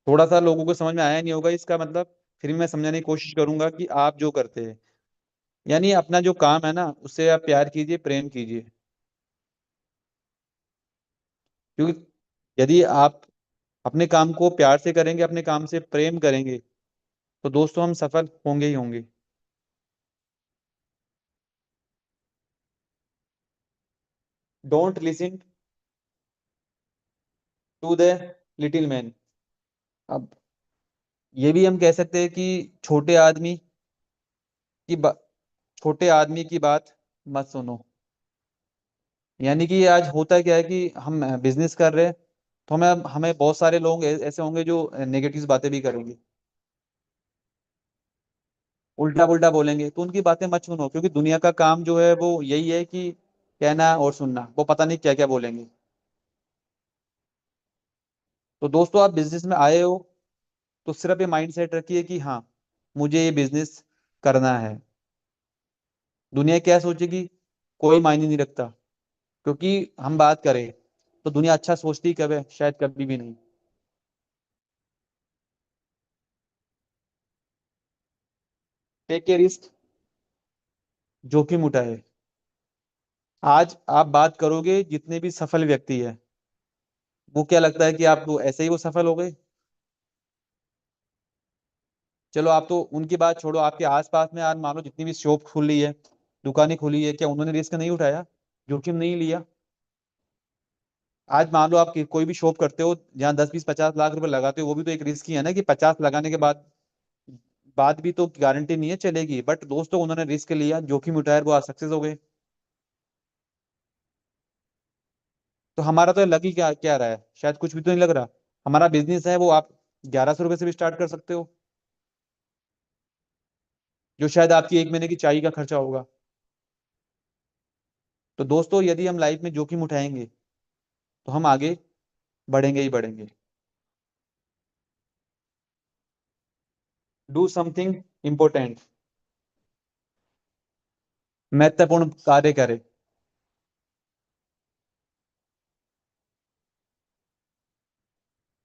थोड़ा सा लोगों को समझ में आया नहीं होगा इसका मतलब, फिर भी मैं समझाने की कोशिश करूंगा कि आप जो करते हैं, यानी अपना जो काम है ना उससे आप प्यार कीजिए, प्रेम कीजिए। क्योंकि यदि आप अपने काम को प्यार से करेंगे, अपने काम से प्रेम करेंगे, तो दोस्तों हम सफल होंगे ही होंगे। Don't listen to the little man. अब ये भी हम कह सकते हैं कि की बा, छोटे आदमी की बात मत सुनो। यानी कि आज होता क्या है कि हम बिजनेस कर रहे हैं तो हमें हमें बहुत सारे लोग ऐसे होंगे जो नेगेटिव बातें भी करेंगे, उल्टा पुल्टा बोलेंगे, तो उनकी बातें मत सुनो, क्योंकि दुनिया का काम जो है वो यही है कि कहना और सुनना, वो पता नहीं क्या क्या बोलेंगे। तो दोस्तों आप बिजनेस में आए हो तो सिर्फ ये माइंड सेट रखिए कि हाँ मुझे ये बिजनेस करना है। दुनिया क्या सोचेगी कोई मायने नहीं रखता, क्योंकि हम बात करें तो दुनिया अच्छा सोचती कब है? शायद कभी भी नहीं। टेक के रिस्क, जोखिम उठाए। आज आप बात करोगे जितने भी सफल व्यक्ति है, वो क्या लगता है कि आप वो ऐसे ही वो सफल हो गए? चलो आप तो उनकी बात छोड़ो, आपके आसपास में आज मान लो जितनी भी शॉप खुली है, दुकानें खुली है, क्या उन्होंने रिस्क नहीं उठाया, जोखिम नहीं लिया? आज मान लो आप कोई भी शॉप करते हो जहाँ 10 20 50 लाख रुपए लगाते हो, वो भी तो एक रिस्क ही है ना, कि 50 लगाने के बाद भी तो गारंटी नहीं है चलेगी। बट दोस्तों उन्होंने रिस्क लिया, जोखिम उठाया, वो आज सक्सेस हो गए। तो हमारा तो लग ही क्या क्या रहा है, शायद कुछ भी तो नहीं लग रहा। हमारा बिजनेस है वो आप 1100 रुपए से भी स्टार्ट कर सकते हो, जो शायद आपकी एक महीने की चाय का खर्चा होगा। तो दोस्तों यदि हम लाइफ में जोखिम उठाएंगे तो हम आगे बढ़ेंगे ही बढ़ेंगे। डू समथिंग इम्पोर्टेंट, महत्वपूर्ण कार्य करें।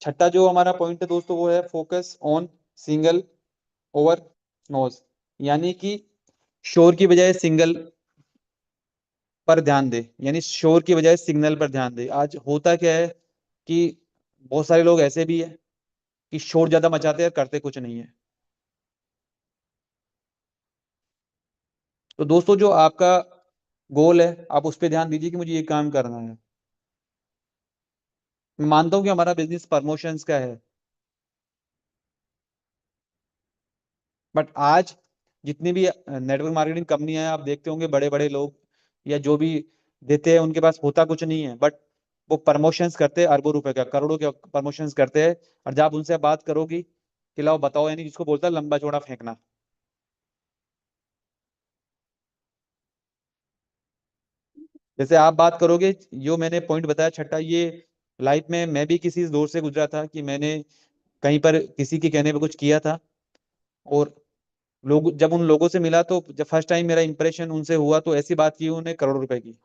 छठा जो हमारा पॉइंट है दोस्तों, वो है focus on signal over noise, यानी कि शोर की बजाय सिंगल पर ध्यान दे, यानी शोर की बजाय सिग्नल पर ध्यान दे। आज होता क्या है कि बहुत सारे लोग ऐसे भी है कि शोर ज्यादा मचाते हैं, करते कुछ नहीं है। तो दोस्तों जो आपका गोल है आप उस पर ध्यान दीजिए कि मुझे ये काम करना है। मैं मानता हूँ कि हमारा बिजनेस प्रमोशंस का है, बट आज जितनी भी नेटवर्क मार्केटिंग कंपनियां हैं, आप देखते होंगे बड़े बड़े लोग या जो भी देते हैं उनके पास होता कुछ नहीं है, बट वो प्रमोशंस करते हैं, अरबों रुपए का, करोड़ों के प्रमोशंस करते हैं। और जब आप उनसे बात करोगी कि लाओ बताओ, यानी जिसको बोलता है लंबा चौड़ा फेंकना। जैसे आप बात करोगे, जो मैंने पॉइंट बताया छठा, ये लाइफ में मैं भी किसी दौर से गुजरा था कि मैंने कहीं पर किसी के कहने पे कुछ किया था, और लोग जब उन लोगों से मिला तो जब फर्स्ट टाइम मेरा इंप्रेशन उनसे हुआ तो ऐसी बात की उन्होंने करोड़ रुपए की,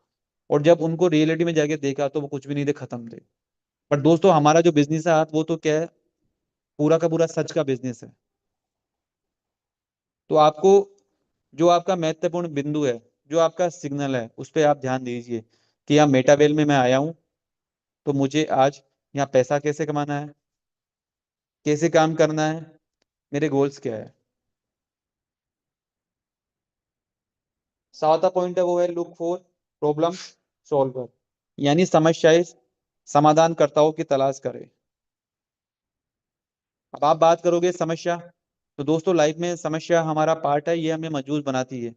और जब उनको रियलिटी में जाके देखा तो वो कुछ भी नहीं थे, खत्म थे। पर दोस्तों हमारा जो बिजनेस है आज वो तो क्या है, पूरा का पूरा सच का बिजनेस है। तो आपको जो आपका महत्वपूर्ण बिंदु है, जो आपका सिग्नल है, उस पर आप ध्यान दीजिए कि यहाँ मेटावेल में मैं आया हूँ, तो मुझे आज यहाँ पैसा कैसे कमाना है, कैसे काम करना है, मेरे गोल्स क्या है। सातवां पॉइंट है वो है लुक फॉर प्रॉब्लम सॉल्वर, यानी समस्याएं समाधानकर्ताओं की तलाश करें। अब आप बात करोगे समस्या, तो दोस्तों लाइफ में समस्या हमारा पार्ट है, ये हमें मजबूत बनाती है।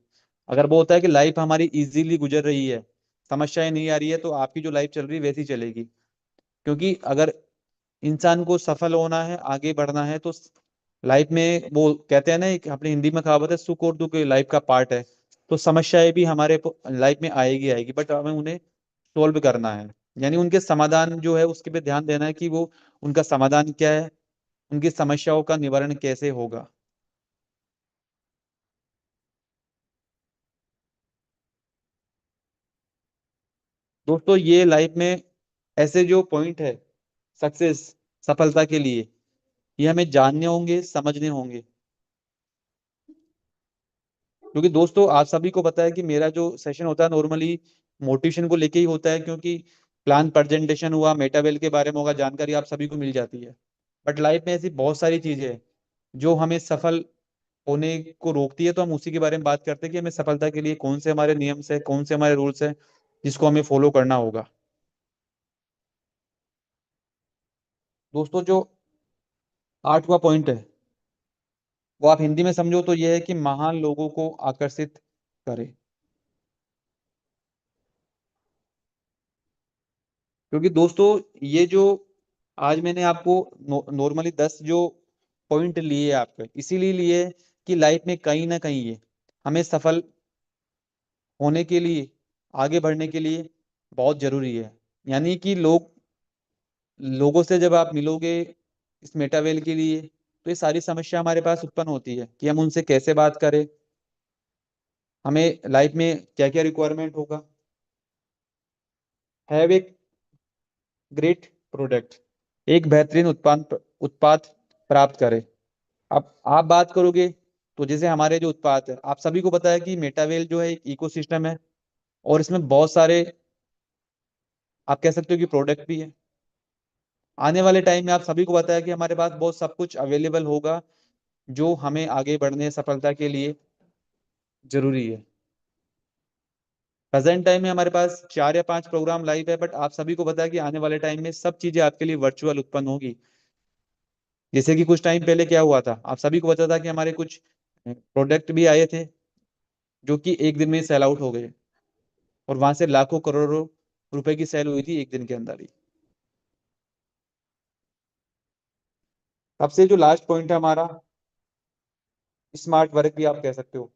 अगर वो होता है कि लाइफ हमारी इजीली गुजर रही है, समस्याएं नहीं आ रही है, तो आपकी जो लाइफ चल रही है वैसी चलेगी। क्योंकि अगर इंसान को सफल होना है, आगे बढ़ना है, तो लाइफ में वो कहते हैं ना, एक अपनी हिंदी में कहावत है, सुख और दुख लाइफ का पार्ट है। तो समस्याएं भी हमारे लाइफ में आएगी आएगी, बट हमें उन्हें सोल्व करना है, यानी उनके समाधान जो है उसके पे ध्यान देना है कि वो उनका समाधान क्या है, उनकी समस्याओं का निवारण कैसे होगा। दोस्तों ये लाइफ में ऐसे जो पॉइंट है सक्सेस, सफलता के लिए, ये हमें जानने होंगे, समझने होंगे। क्योंकि दोस्तों आप सभी को पता है कि मेरा जो सेशन होता है नॉर्मली मोटिवेशन को लेके ही होता है, क्योंकि प्लान प्रेजेंटेशन हुआ, मेटावेल के बारे में होगा, जानकारी आप सभी को मिल जाती है। बट लाइफ में ऐसी बहुत सारी चीजें हैं जो हमें सफल होने को रोकती है, तो हम उसी के बारे में बात करते हैं कि हमें सफलता के लिए कौन से हमारे नियम्स है, कौन से हमारे रूल्स है, जिसको हमें फॉलो करना होगा। दोस्तों जो आठवां पॉइंट है वो आप हिंदी में समझो तो ये है कि महान लोगों को आकर्षित करे। क्योंकि दोस्तों ये जो आज मैंने आपको नॉर्मली 10 जो पॉइंट लिए आपके इसीलिए लिए कि लाइफ में कहीं ना कहीं ये हमें सफल होने के लिए, आगे बढ़ने के लिए बहुत जरूरी है। यानी कि लोगों से जब आप मिलोगे इस मेटावेल के लिए, तो ये सारी समस्या हमारे पास उत्पन्न होती है कि हम उनसे कैसे बात करें, हमें लाइफ में क्या क्या रिक्वायरमेंट होगा। हैव ए ग्रेट प्रोडक्ट, एक बेहतरीन उत्पाद उत्पाद प्राप्त करें। अब आप बात करोगे तो जैसे हमारे जो उत्पाद है, आप सभी को पता है कि मेटावेल जो है एक इकोसिस्टम है, और इसमें बहुत सारे आप कह सकते हो कि प्रोडक्ट भी है। आने वाले टाइम में आप सभी को पता है कि हमारे पास बहुत सब कुछ अवेलेबल होगा, जो हमें आगे बढ़ने सफलता के लिए जरूरी है। प्रेजेंट टाइम में हमारे पास 4 या 5 प्रोग्राम लाइव है, बट आप सभी को पता है कि आने वाले टाइम में सब चीजें आपके लिए वर्चुअल उत्पन्न होगी। जैसे कि कुछ टाइम पहले क्या हुआ था, आप सभी को पता था कि हमारे कुछ प्रोडक्ट भी आए थे जो कि एक दिन में सेल आउट हो गए, और वहां से लाखों करोड़ों रुपए की सेल हुई थी एक दिन के अंदर ही। सबसे जो लास्ट पॉइंट है हमारा, स्मार्ट वर्क भी आप कह सकते हो,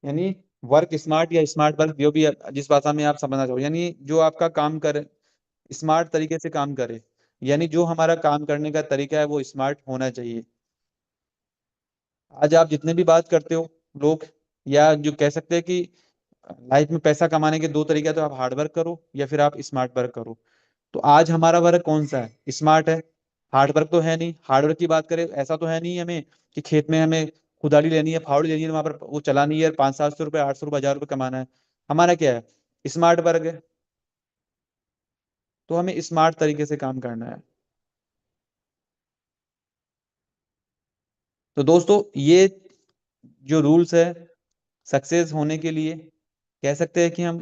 यानी वर्क स्मार्ट या स्मार्ट वर्क, जो भी जिस भाषा में आप समझना चाहो, यानी जो आपका काम करे स्मार्ट तरीके से काम करे, यानी जो हमारा काम करने का तरीका है वो स्मार्ट होना चाहिए। आज आप जितने भी बात करते हो लोग, या जो कह सकते हैं कि लाइफ में पैसा कमाने के दो तरीके हैं, तो आप हार्ड वर्क करो या फिर आप स्मार्ट वर्क करो। तो आज हमारा वर्क कौन सा है, स्मार्ट है। हार्ड वर्क तो है नहीं। हार्ड वर्क की बात करें, ऐसा तो है नहीं हमें कि खेत में हमें कुदाली लेनी है, फावड़ी लेनी है, वहां पर वो चलानी है, 500-700 रुपये, 800 रुपये, 1000 रुपये कमाना है। हमारा क्या है, स्मार्ट वर्क है। तो हमें स्मार्ट तरीके से काम करना है। तो दोस्तों, ये जो रूल्स है सक्सेस होने के लिए, कह सकते हैं कि हम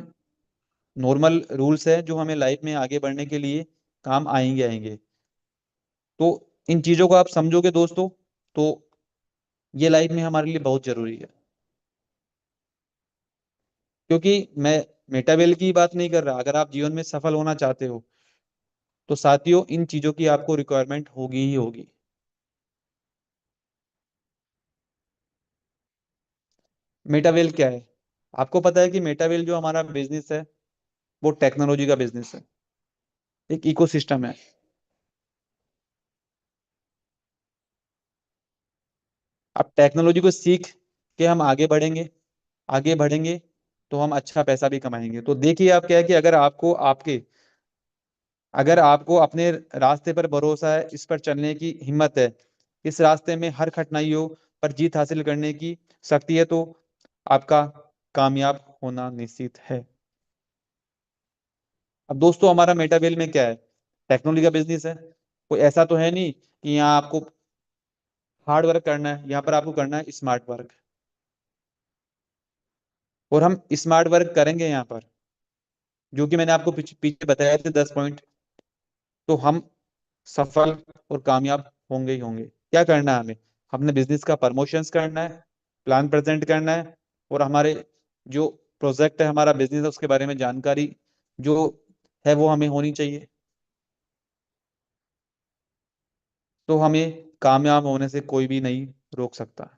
नॉर्मल रूल्स है जो हमें लाइफ में आगे बढ़ने के लिए काम आएंगे आएंगे। तो इन चीजों को आप समझोगे दोस्तों, तो ये लाइफ में हमारे लिए बहुत जरूरी है। क्योंकि मैं मेटावेल की बात नहीं कर रहा, अगर आप जीवन में सफल होना चाहते हो तो साथियों इन चीजों की आपको रिक्वायरमेंट होगी ही होगी। मेटावेल क्या है, आपको पता है कि मेटावेल जो हमारा बिजनेस है वो टेक्नोलॉजी का बिजनेस है, एक इकोसिस्टम है। अब टेक्नोलॉजी को सीख के हम आगे बढ़ेंगे, आगे बढ़ेंगे तो हम अच्छा पैसा भी कमाएंगे। तो देखिए आप क्या है कि अगर आपको अपने रास्ते पर भरोसा है, इस पर चलने की हिम्मत है, इस रास्ते में हर कठिनाइयों पर जीत हासिल करने की शक्ति है, तो आपका कामयाब होना निश्चित है। अब दोस्तों, हमारा मेटावेल में क्या है, टेक्नोलॉजी का बिजनेस है। कोई ऐसा तो है नहीं कि यहाँ आपको हार्ड वर्क करना है, यहाँ पर आपको करना है स्मार्ट वर्क। और हम स्मार्ट वर्क करेंगे यहाँ पर, जो कि मैंने आपको पीछे पीछे बताया थे 10 पॉइंट। तो हम सफल और कामयाब होंगे ही होंगे। क्या करना है हमें, अपने बिजनेस का प्रमोशंस करना है, प्लान प्रेजेंट करना है, और हमारे जो प्रोजेक्ट है, हमारा बिजनेस है, उसके बारे में जानकारी जो है वो हमें होनी चाहिए। तो हमें कामयाब होने से कोई भी नहीं रोक सकता।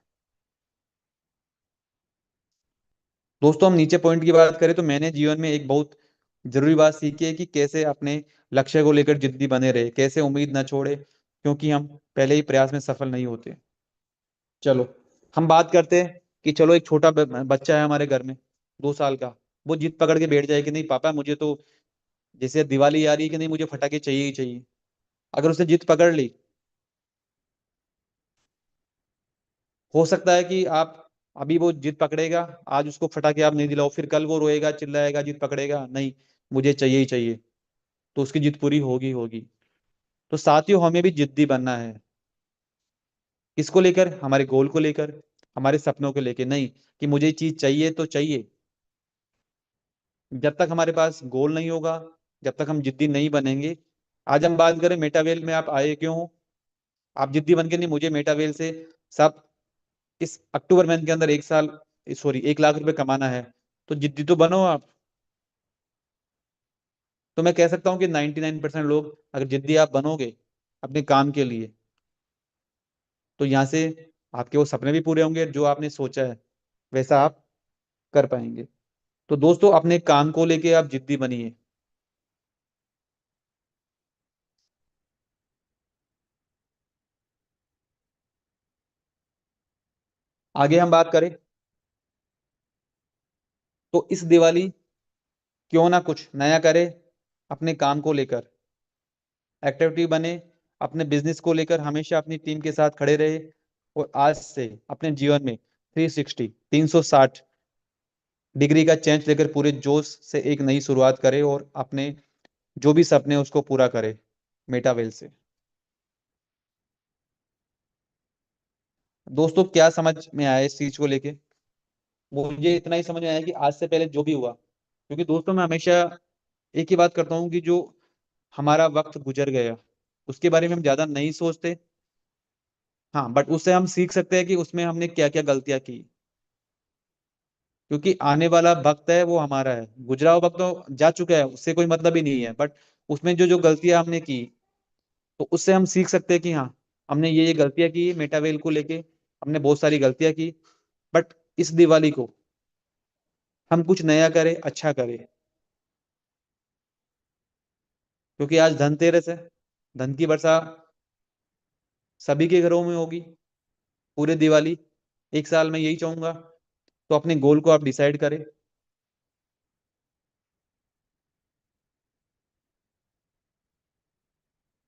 दोस्तों, हम नीचे पॉइंट की बात करें तो मैंने जीवन में एक बहुत जरूरी बात सीखी है कि कैसे अपने लक्ष्य को लेकर जिद्दी बने रहे, कैसे उम्मीद न छोड़े, क्योंकि हम पहले ही प्रयास में सफल नहीं होते। चलो, हम बात करते हैं कि चलो एक छोटा बच्चा है हमारे घर में, 2 साल का। वो जिद पकड़ के बैठ जाए कि नहीं पापा, मुझे तो जैसे दिवाली आ रही है कि नहीं, मुझे फटाके चाहिए ही चाहिए। अगर उसने जिद पकड़ ली, हो सकता है कि आप अभी वो जिद पकड़ेगा, आज उसको फटाके आप नहीं दिलाओ, फिर कल वो रोएगा चिल्लाएगा, जिद पकड़ेगा नहीं, मुझे चाहिए ही चाहिए, तो उसकी जिद पूरी होगी होगी। तो साथियों, हमें भी जिद्दी बनना है। किसको लेकर, हमारे गोल को लेकर, हमारे सपनों को लेकर नहीं कि मुझे ये चीज चाहिए तो चाहिए। जब तक हमारे पास गोल नहीं होगा, जब तक हम जिद्दी नहीं बनेंगे। आज हम बात करें मेटावेल में आप आए क्यों हो, आप जिद्दी बन के नहीं, मुझे मेटावेल से सब इस अक्टूबर मंथ के अंदर 1 साल, सॉरी 1 लाख रुपए कमाना है, तो जिद्दी तो बनो आप। तो मैं कह सकता हूँ कि 99% लोग अगर जिद्दी आप बनोगे अपने काम के लिए, तो यहाँ से आपके वो सपने भी पूरे होंगे, जो आपने सोचा है वैसा आप कर पाएंगे। तो दोस्तों, अपने काम को लेके आप जिद्दी बनिए। आगे हम बात करें तो इस दिवाली क्यों ना कुछ नया करे, अपने काम को लेकर एक्टिविटी बने, अपने बिजनेस को लेकर हमेशा अपनी टीम के साथ खड़े रहे, और आज से अपने जीवन में 360 का चेंज लेकर पूरे जोश से एक नई शुरुआत करे, और अपने जो भी सपने हैं उसको पूरा करे मेटावेल से। दोस्तों क्या समझ में आया इस चीज को लेके? मुझे इतना ही समझ में आया कि आज से पहले जो भी हुआ, क्योंकि दोस्तों मैं हमेशा एक ही बात करता हूँ कि जो हमारा वक्त गुजर गया उसके बारे में हम ज्यादा नहीं सोचते। हाँ, बट उससे हम सीख सकते हैं कि उसमें हमने क्या क्या गलतियां की। क्योंकि आने वाला वक्त है वो हमारा है, गुजरा हुआ वक्त तो जा चुका है, उससे कोई मतलब ही नहीं है। बट उसमें जो जो गलतियां हमने की, तो उससे हम सीख सकते हैं कि हाँ, हमने ये गलतियां की मेटावेल को लेके, हमने बहुत सारी गलतियां की। बट इस दिवाली को हम कुछ नया करें, अच्छा करें। क्योंकि आज धनतेरस है, धन की वर्षा सभी के घरों में होगी पूरे दिवाली। एक साल में यही चाहूंगा। तो अपने गोल को आप डिसाइड करें।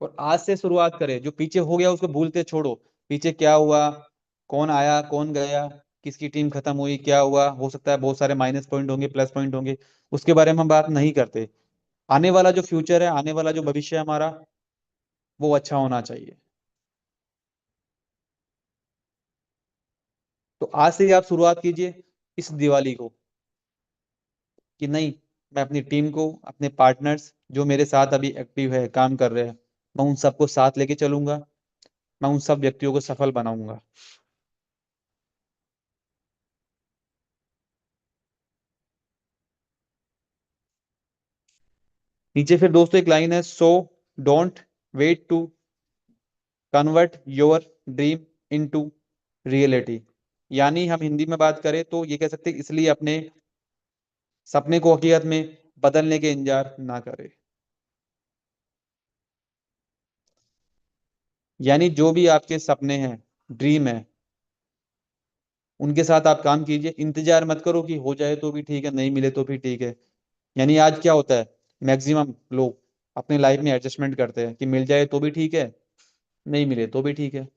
और आज से शुरुआत करें, जो पीछे हो गया उसको भूलते छोड़ो। पीछे क्या हुआ, कौन आया कौन गया, किसकी टीम खत्म हुई, क्या हुआ, हो सकता है बहुत सारे माइनस पॉइंट होंगे, प्लस पॉइंट होंगे, उसके बारे में हम बात नहीं करते। आने वाला जो फ्यूचर है, आने वाला जो भविष्य है हमारा, वो अच्छा होना चाहिए। तो आज से ही आप शुरुआत कीजिए इस दिवाली को कि नहीं, मैं अपनी टीम को, अपने पार्टनर्स जो मेरे साथ अभी एक्टिव है, काम कर रहे हैं, मैं उन सबको साथ लेके चलूंगा। मैं उन सब व्यक्तियों को सफल बनाऊंगा। नीचे फिर दोस्तों एक लाइन है, so don't wait to convert your dream into reality. यानी हम हिंदी में बात करें तो ये कह सकते हैं, इसलिए अपने सपने को हकीकत में बदलने के इंतजार ना करें। यानी जो भी आपके सपने हैं, ड्रीम है, उनके साथ आप काम कीजिए। इंतजार मत करो कि हो जाए तो भी ठीक है, नहीं मिले तो भी ठीक है। यानी आज क्या होता है, मैक्सिमम लोग अपने लाइफ में एडजस्टमेंट करते हैं कि मिल जाए तो भी ठीक है, नहीं मिले तो भी ठीक है।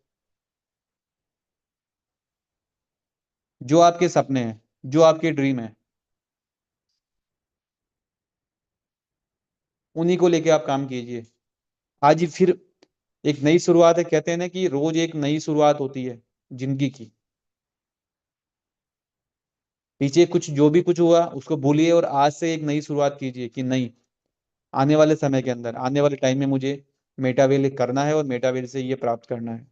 जो आपके सपने हैं, जो आपके ड्रीम है, उन्हीं को लेके आप काम कीजिए। आज ही फिर एक नई शुरुआत है, कहते हैं ना कि रोज एक नई शुरुआत होती है जिंदगी की। पीछे कुछ जो भी कुछ हुआ उसको भूलिए और आज से एक नई शुरुआत कीजिए कि नहीं, आने वाले समय के अंदर, आने वाले टाइम में मुझे मेटावेल करना है और मेटावेल से ये प्राप्त करना है।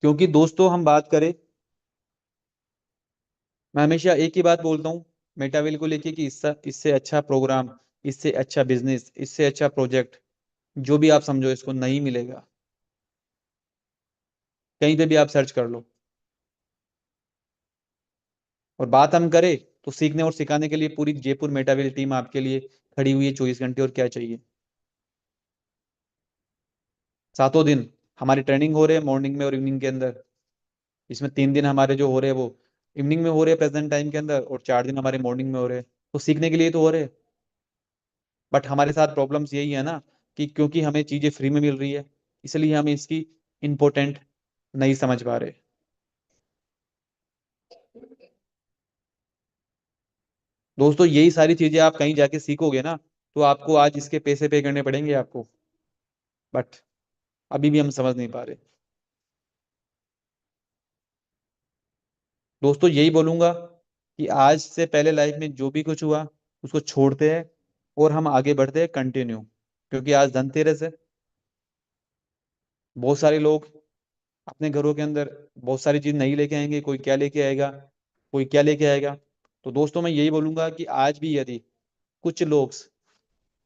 क्योंकि दोस्तों हम बात करें, मैं हमेशा एक ही बात बोलता हूँ मेटावेल को लेके कि इससे इससे अच्छा प्रोग्राम, इससे अच्छा बिजनेस, इससे अच्छा प्रोजेक्ट, जो भी आप समझो, इसको नहीं मिलेगा। कहीं पे भी आप सर्च कर लो। और बात हम करें तो सीखने और सिखाने के लिए पूरी जयपुर मेटावेल टीम आपके लिए खड़ी हुई है 24 घंटे। और क्या चाहिए? सातों दिन हमारी ट्रेनिंग हो रहे हैं, मॉर्निंग में और इवनिंग के अंदर। इसमें 3 दिन हमारे जो हो रहे हैं वो इवनिंग में हो रहे हैं प्रेजेंट टाइम के अंदर, और 4 दिन हमारे मॉर्निंग में हो रहे हैं। तो सीखने के लिए तो हो रहे हैं। बट हमारे साथ प्रॉब्लम्स यही है ना कि क्योंकि हमें चीजें फ्री में मिल रही है, इसलिए हम इसकी इम्पोर्टेंट नहीं समझ पा रहे। दोस्तों यही सारी चीजें आप कहीं जाके सीखोगे ना, तो आपको आज इसके पैसे पे करने पड़ेंगे आपको। बट अभी भी हम समझ नहीं पा रहे। दोस्तों यही बोलूंगा कि आज से पहले लाइफ में जो भी कुछ हुआ उसको छोड़ते हैं और हम आगे बढ़ते हैं कंटिन्यू। क्योंकि आज धनतेरस है। बहुत सारे लोग अपने घरों के अंदर बहुत सारी चीज नहीं लेके आएंगे, कोई क्या लेके आएगा, कोई क्या लेके आएगा। तो दोस्तों मैं यही बोलूंगा कि आज भी यदि कुछ लोग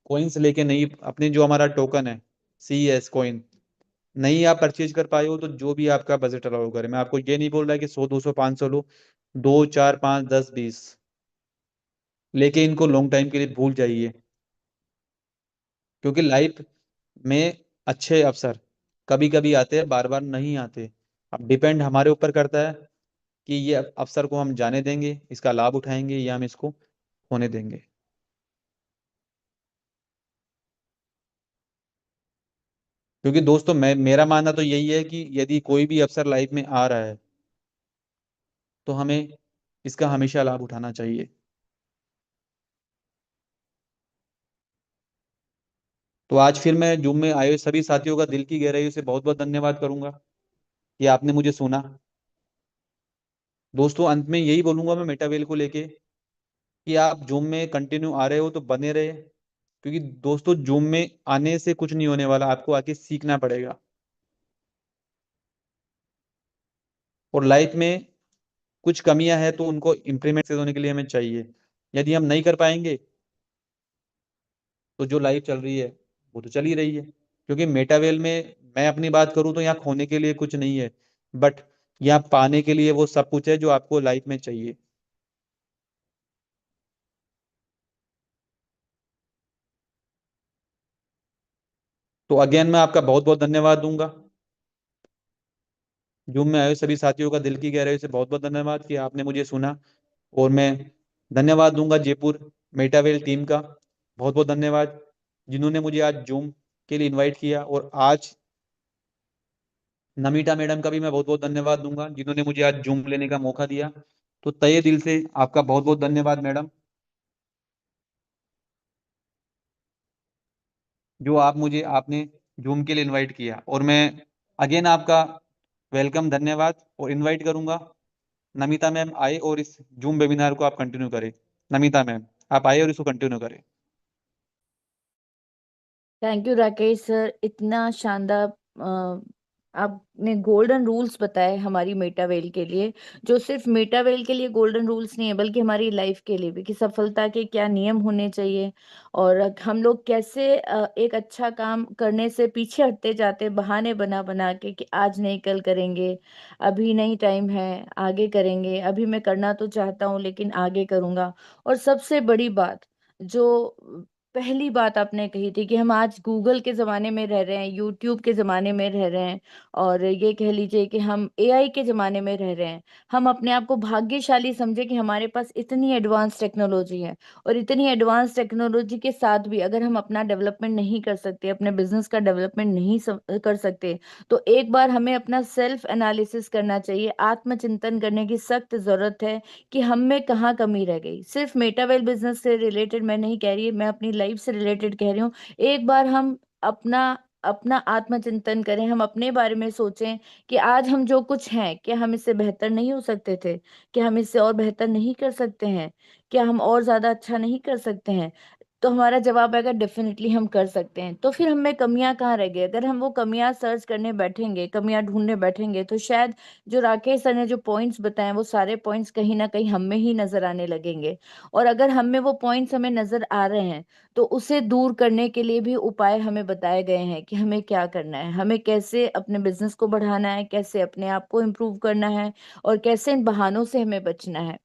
कॉइन्स लेके नहीं, अपने जो हमारा टोकन है CES कॉइन, नहीं आप परचेज कर पाए हो, तो जो भी आपका बजट अलाउ करे, मैं आपको ये नहीं बोल रहा कि 100 200 500 लो, 2 4 5 10 20 लेके इनको लॉन्ग टाइम के लिए भूल जाइए। क्योंकि लाइफ में अच्छे अवसर कभी कभी आते हैं, बार बार नहीं आते। अब डिपेंड हमारे ऊपर करता है कि ये अवसर को हम जाने देंगे, इसका लाभ उठाएंगे, या हम इसको होने देंगे। क्योंकि दोस्तों मैं, मेरा मानना तो यही है कि यदि कोई भी अवसर लाइफ में आ रहा है तो हमें इसका हमेशा लाभ उठाना चाहिए। तो आज फिर मैं जूम में आए हुए सभी साथियों का दिल की गहराइयों से बहुत बहुत धन्यवाद करूंगा कि आपने मुझे सुना। दोस्तों, अंत में यही बोलूंगा मैं मेटावेल को लेके कि आप जूम में कंटिन्यू आ रहे हो तो बने रहे, क्योंकि दोस्तों जूम में आने से कुछ नहीं होने वाला, आपको आके सीखना पड़ेगा। और लाइफ में कुछ कमियां हैं तो उनको इम्प्लीमेंट होने के लिए हमें चाहिए। यदि हम नहीं कर पाएंगे तो जो लाइफ चल रही है वो तो चल ही रही है। क्योंकि मेटावेल में मैं अपनी बात करूँ तो यहाँ खोने के लिए कुछ नहीं है, बट यहाँ पाने के लिए वो सब कुछ है जो आपको लाइफ में चाहिए। तो अगेन मैं आपका बहुत बहुत धन्यवाद दूंगा। जूम में आए हुए सभी साथियों का दिल की गहराई से बहुत बहुत धन्यवाद कि आपने मुझे सुना। और मैं धन्यवाद दूंगा जयपुर मेटावेल टीम का, बहुत बहुत धन्यवाद जिन्होंने मुझे आज जूम के लिए इनवाइट किया। और आज नमिता मैडम का भी मैं बहुत बहुत धन्यवाद दूंगा जिन्होंने मुझे आज जूम लेने का मौका दिया। तो तहे दिल से आपका बहुत बहुत धन्यवाद मैडम, जो आपने जूम के लिए इनवाइट किया। और मैं अगेन आपका वेलकम धन्यवाद और इनवाइट करूंगा नमिता मैम आए और इस जूम वेबिनार को आप कंटिन्यू करें। नमिता मैम, आप आए और इसको कंटिन्यू करें। थैंक यू राकेश सर, इतना शानदार आपने गोल्डन रूल्स बताए हमारी मेटावेल के लिए, जो सिर्फ मेटावेल के लिए गोल्डन रूल्स नहीं है बल्कि हमारी लाइफ के लिए भी, कि सफलता के क्या नियम होने चाहिए और हम लोग कैसे एक अच्छा काम करने से पीछे हटते जाते, बहाने बना बना के कि आज नहीं कल करेंगे, अभी नहीं टाइम है, आगे करेंगे, अभी मैं करना तो चाहता हूँ लेकिन आगे करूंगा। और सबसे बड़ी बात, जो पहली बात आपने कही थी कि हम आज गूगल के जमाने में रह रहे हैं, यूट्यूब के जमाने में रह रहे हैं, और ये कह लीजिए कि हम एआई के जमाने में रह रहे हैं। हम अपने आप को भाग्यशाली समझे कि हमारे पास इतनी एडवांस टेक्नोलॉजी है, और इतनी एडवांस टेक्नोलॉजी के साथ भी अगर हम अपना डेवलपमेंट नहीं कर सकते, अपने बिजनेस का डेवलपमेंट नहीं कर सकते, तो एक बार हमें अपना सेल्फ एनालिसिस करना चाहिए, आत्मचिंतन करने की सख्त जरूरत है कि हम में कहाँ कमी रह गई। सिर्फ मेटावेल बिजनेस से रिलेटेड मैं नहीं कह रही, मैं अपनी लाइफ से रिलेटेड कह रही हूँ। एक बार हम अपना अपना आत्मचिंतन करें, हम अपने बारे में सोचें कि आज हम जो कुछ हैं, क्या हम इससे बेहतर नहीं हो सकते थे? क्या हम इससे और बेहतर नहीं कर सकते हैं? क्या हम और ज्यादा अच्छा नहीं कर सकते हैं? तो हमारा जवाब आएगा डेफिनेटली हम कर सकते हैं। तो फिर हमें कमियां कहाँ रह गई? अगर हम वो कमियां सर्च करने बैठेंगे, कमियां ढूंढने बैठेंगे, तो शायद जो राकेश सर ने जो पॉइंट्स बताए वो सारे पॉइंट्स कहीं ना कहीं हम में ही नजर आने लगेंगे। और अगर हम में वो पॉइंट्स हमें नजर आ रहे हैं, तो उसे दूर करने के लिए भी उपाय हमें बताए गए हैं कि हमें क्या करना है, हमें कैसे अपने बिजनेस को बढ़ाना है, कैसे अपने आप को इम्प्रूव करना है, और कैसे इन बहानों से हमें बचना है।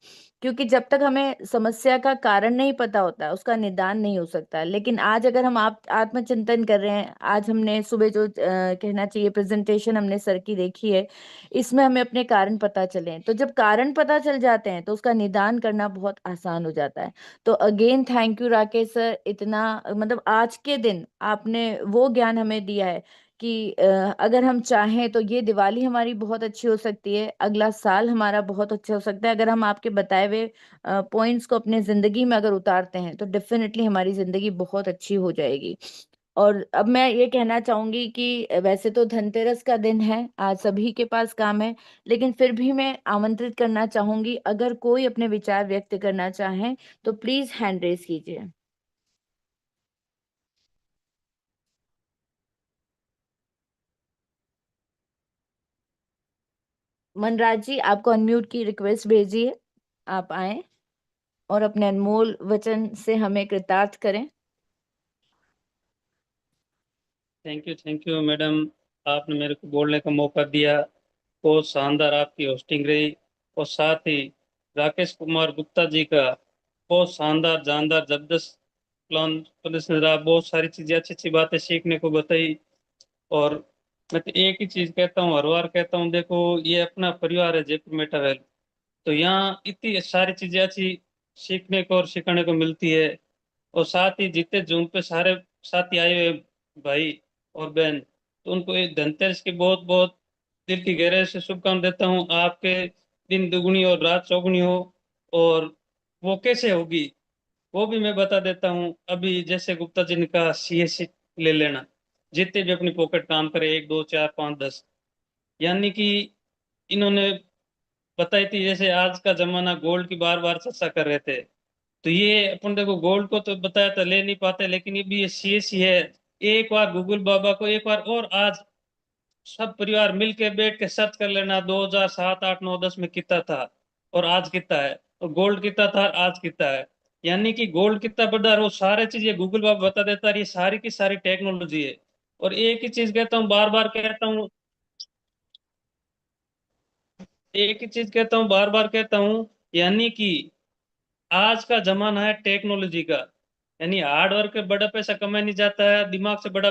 क्योंकि जब तक हमें समस्या का कारण नहीं पता होता, उसका निदान नहीं हो सकता। लेकिन आज अगर हम आप आत्मचिंतन कर रहे हैं, आज हमने सुबह जो कहना चाहिए प्रेजेंटेशन हमने सर की देखी है, इसमें हमें अपने कारण पता चले हैं। तो जब कारण पता चल जाते हैं तो उसका निदान करना बहुत आसान हो जाता है। तो again thank you Rakesh sir, इतना मतलब आज के दिन आपने वो ज्ञान हमें दिया है कि अगर हम चाहें तो ये दिवाली हमारी बहुत अच्छी हो सकती है, अगला साल हमारा बहुत अच्छा हो सकता है, अगर हम आपके बताए हुए पॉइंट्स को अपने जिंदगी में अगर उतारते हैं तो डेफिनेटली हमारी जिंदगी बहुत अच्छी हो जाएगी। और अब मैं ये कहना चाहूंगी कि वैसे तो धनतेरस का दिन है, आज सभी के पास काम है, लेकिन फिर भी मैं आमंत्रित करना चाहूंगी, अगर कोई अपने विचार व्यक्त करना चाहे तो प्लीज हैंड रेस कीजिए। मनराज जी, आपको अनम्यूट की रिक्वेस्ट भेजिए, आप आए और अपने अनमोल वचन से हमें कृतार्थ करें। Thank you madam. आपने मेरे को बोलने का मौका दिया। बहुत शानदार आपकी होस्टिंग रही। और साथ ही राकेश कुमार गुप्ता जी का बहुत शानदार जानदार जबरदस्त प्लान प्रदर्शन रहा। बहुत सारी चीजें अच्छी अच्छी बातें सीखने को बताई। और मैं तो एक ही चीज कहता हूँ, हर बार कहता हूँ, देखो ये अपना परिवार है जयपुर मेटावेल। तो यहाँ इतनी सारी चीजें अच्छी सीखने को और सिखाने को मिलती है। और साथ ही जितने जूम पे सारे साथी आए हुए भाई और बहन, तो उनको एक धनतेरस की बहुत बहुत दिल की गहराई से शुभकामनाएं देता हूँ। आपके दिन दुगनी और रात चौगुनी हो। और वो कैसे होगी वो भी मैं बता देता हूँ। अभी जैसे गुप्ता जी ने कहा, सीएससी ले लेना, जितने भी अपनी पॉकेट काम करे, 1 2 4 5 10। यानी कि इन्होंने बताई थी, जैसे आज का जमाना गोल्ड की बार बार चर्चा कर रहे थे, तो ये अपन देखो गोल्ड को तो बताया था ले नहीं पाते, लेकिन ये भी ये सीएससी है। एक बार गूगल बाबा को एक बार और आज सब परिवार मिल के बैठ के सर्च कर लेना, 2007 8 9 10 में कितना था और आज कितना है, और गोल्ड कितना था और आज कितना है। यानी कि गोल्ड कितना बढ़ा है वो सारे चीज ये गूगल बाबा बता देता है, ये सारी की सारी टेक्नोलॉजी है। और एक ही चीज कहता हूँ, बार बार कहता हूँ, एक ही चीज कहता हूँ, बार बार कहता हूँ, यानी कि आज का जमाना है टेक्नोलॉजी का। यानी हार्ड वर्क पे बड़ा पैसा कमाया नहीं जाता है, दिमाग से बड़ा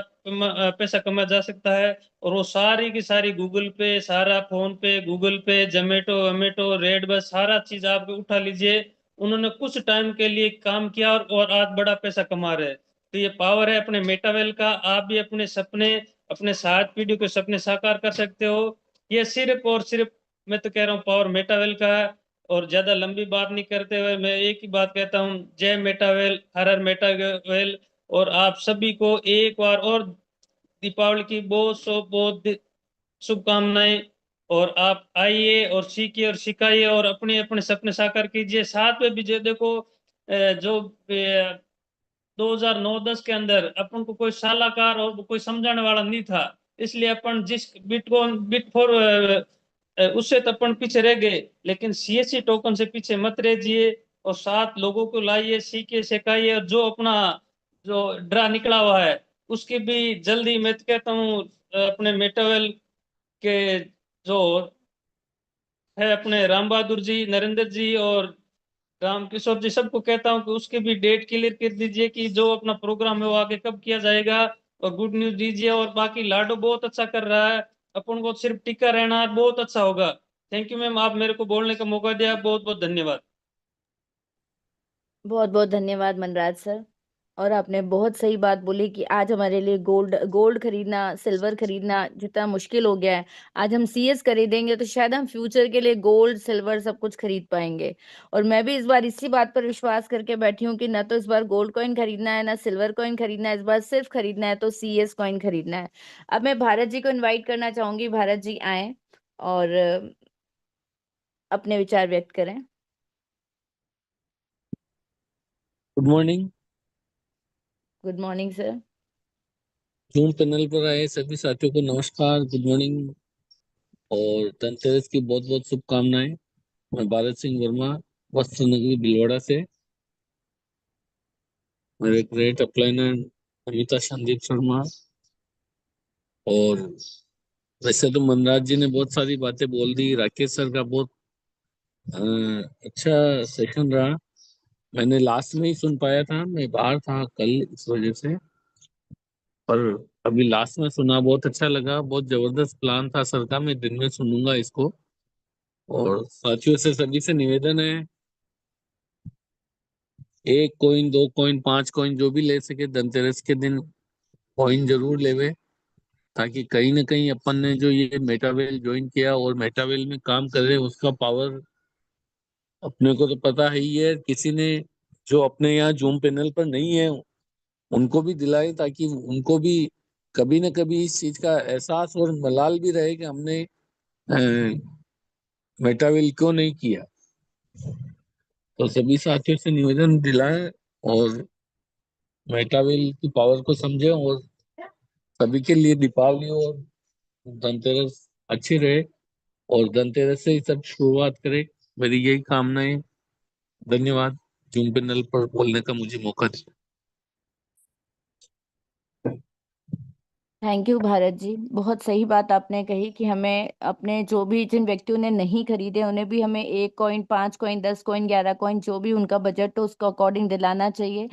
पैसा कमाया जा सकता है। और वो सारी की सारी गूगल पे, सारा फोन पे, गूगल पे, जोमेटो वोमेटो, रेड बस, सारा चीज आप उठा लीजिए। उन्होंने कुछ टाइम के लिए काम किया और आज बड़ा पैसा कमा रहे हैं। तो ये पावर है अपने मेटावेल का। आप भी अपने सपने, अपने सात पीढ़ी के सपने साकार कर सकते हो। ये सिर्फ और सिर्फ, मैं तो कह रहा हूँ, पावर मेटावेल का है। और ज्यादा लंबी बात नहीं करते हुए मैं एक ही बात कहता हूँ, जय मेटावेल, हर हर मेटावेल। और आप सभी को एक बार और दीपावली की बहुत शुभकामनाएं। और आप आइए और सीखिए और सिखाइए और अपने अपने सपने साकार कीजिए। साथ में भी जो देखो, जो 2009-10 के अंदर अपन को कोई सलाहकार और कोई समझाने वाला नहीं था, इसलिए अपन जिस बिटकॉइन बिट फोर उससे तो अपन पीछे रह गए। लेकिन सीएससी टोकन से पीछे मत रहिए और साथ लोगों को लाइए, सीखिए, सिखाइए। और जो अपना जो ड्रा निकला हुआ है उसकी भी जल्दी, मैं तो कहता हूँ, अपने मेटावेल के जो है अपने राम बहादुर जी, नरेंद्र जी और राम किशोर जी, सबको कहता हूँ कि उसकी भी डेट क्लियर कर दीजिए कि जो अपना प्रोग्राम है वो आगे कब किया जाएगा। और गुड न्यूज दीजिए। और बाकी लाडो बहुत अच्छा कर रहा है, अपन को सिर्फ टिका रहना है, बहुत अच्छा होगा। थैंक यू मैम, आप मेरे को बोलने का मौका दिया, बहुत बहुत धन्यवाद। बहुत बहुत धन्यवाद मनराज सर। और आपने बहुत सही बात बोली कि आज हमारे लिए गोल्ड गोल्ड खरीदना, सिल्वर खरीदना जितना मुश्किल हो गया है, आज हम सीएस खरीदेंगे तो शायद हम फ्यूचर के लिए गोल्ड सिल्वर सब कुछ खरीद पाएंगे। और मैं भी इस बार इसी बात पर विश्वास करके बैठी हूँ कि ना तो इस बार गोल्ड कॉइन खरीदना है ना सिल्वर कॉइन खरीदना है, इस बार सिर्फ खरीदना है तो सीएस कॉइन खरीदना है। अब मैं भारत जी को इन्वाइट करना चाहूंगी, भारत जी आए और अपने विचार व्यक्त करें। Good morning. Good morning sir. Zoom panel पर आए सभी साथियों को नमस्कार, गुड मॉर्निंग और धनतेरस की बहुत बहुत शुभकामनाएं। मैं भारत सिंह वर्मा, वस्त्र नगरी भीलवाड़ा से। मेरे ग्रेट अपलाइनर अमिता संदीप शर्मा। और वैसे तो मनराज जी ने बहुत सारी बातें बोल दी, राकेश सर का बहुत अ, अच्छा सेशन रहा। मैंने लास्ट में ही सुन पाया था, मैं बाहर था कल इस वजह से, पर अभी लास्ट में सुना, बहुत अच्छा लगा। बहुत जबरदस्त प्लान था सर का, मैं दिन में सुनूंगा इसको। और साथियों से सभी से निवेदन है, 1 कॉइन 2 कॉइन 5 कॉइन जो भी ले सके धनतेरस के दिन कॉइन जरूर लेवे, ताकि कहीं ना कहीं अपन ने जो ये मेटावेल ज्वाइन किया और मेटावेल में काम कर रहे हैं उसका पावर अपने को तो पता है ही है, किसी ने जो अपने यहाँ जूम पैनल पर नहीं है उनको भी दिलाए, ताकि उनको भी कभी ना कभी इस चीज का एहसास और मलाल भी रहे कि हमने मेटावेल क्यों नहीं किया। तो सभी साथियों से निवेदन दिलाए और मेटावेल की पावर को समझे, और सभी के लिए दीपावली और धनतेरस अच्छी रहे, और धनतेरस से ही सब शुरुआत करें, मेरी यही कामना है। धन्यवाद जूम पैनल पर बोलने का मुझे मौका दिया। थैंक यू भारत जी, बहुत सही बात आपने कही कि हमें अपने जो भी जिन व्यक्तियों ने नहीं खरीदे उन्हें भी हमें 1 कॉइन 5 कॉइन 10 कॉइन 11 कॉइन जो भी उनका बजट हो उसको अकॉर्डिंग दिलाना चाहिए।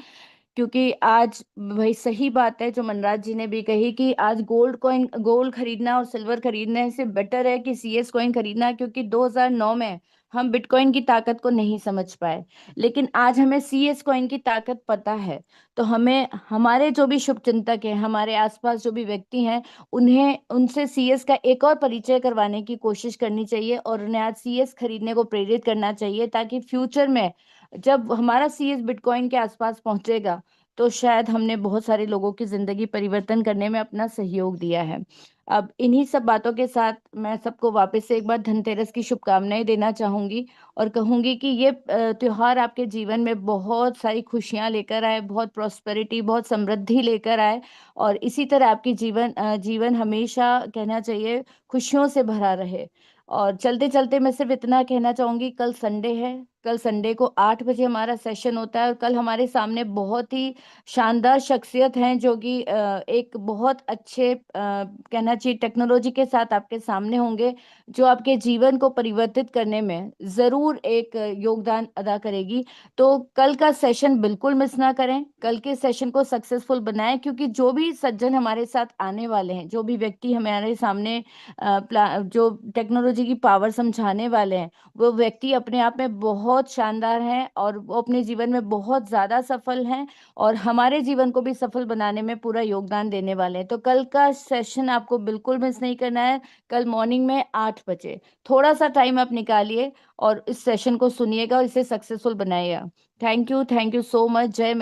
क्योंकि आज भाई सही बात है जो मनराज जी ने भी कही कि आज गोल्ड खरीदना और सिल्वर खरीदने से बेटर है कि सीएस कॉइन खरीदना, क्योंकि 2009 में हम बिटकॉइन की ताकत को नहीं समझ पाए, लेकिन आज हमें सीएस कॉइन की ताकत पता है। तो हमें हमारे जो भी शुभ चिंतक हैं, हमारे आसपास जो भी व्यक्ति हैं, उन्हें उनसे सीएस का एक और परिचय करवाने की कोशिश करनी चाहिए और उन्हें आज सीएस खरीदने को प्रेरित करना चाहिए, ताकि फ्यूचर में जब हमारा सीएस बिटकॉइन के आसपास पहुंचेगा तो शायद हमने बहुत सारे लोगों की जिंदगी परिवर्तन करने में अपना सहयोग दिया है। अब इन्हीं सब बातों के साथ मैं सबको वापस से एक बार धनतेरस की शुभकामनाएं देना चाहूंगी और कहूंगी कि ये त्योहार आपके जीवन में बहुत सारी खुशियां लेकर आए, बहुत प्रॉस्पेरिटी, बहुत समृद्धि लेकर आए, और इसी तरह आपकी जीवन हमेशा कहना चाहिए खुशियों से भरा रहे। और चलते चलते मैं सिर्फ इतना कहना चाहूंगी, कल संडे है, कल संडे को 8 बजे हमारा सेशन होता है, और कल हमारे सामने बहुत ही शानदार शख्सियत हैं जो कि एक बहुत अच्छे कहना चाहिए टेक्नोलॉजी के साथ आपके सामने होंगे, जो आपके जीवन को परिवर्तित करने में जरूर एक योगदान अदा करेगी। तो कल का सेशन बिल्कुल मिस ना करें, कल के सेशन को सक्सेसफुल बनाएं, क्योंकि जो भी सज्जन हमारे साथ आने वाले हैं, जो भी व्यक्ति हमारे सामने जो टेक्नोलॉजी की पावर समझाने वाले हैं, वो व्यक्ति अपने आप में बहुत शानदार हैं और वो अपने जीवन में बहुत ज्यादा सफल हैं, और हमारे जीवन को भी सफल बनाने में पूरा योगदान देने वाले हैं। तो कल का सेशन आपको बिल्कुल मिस नहीं करना है। कल मॉर्निंग में 8 बजे थोड़ा सा टाइम आप निकालिए और इस सेशन को सुनिएगा और इसे सक्सेसफुल बनाइएगा। Thank you so much. जय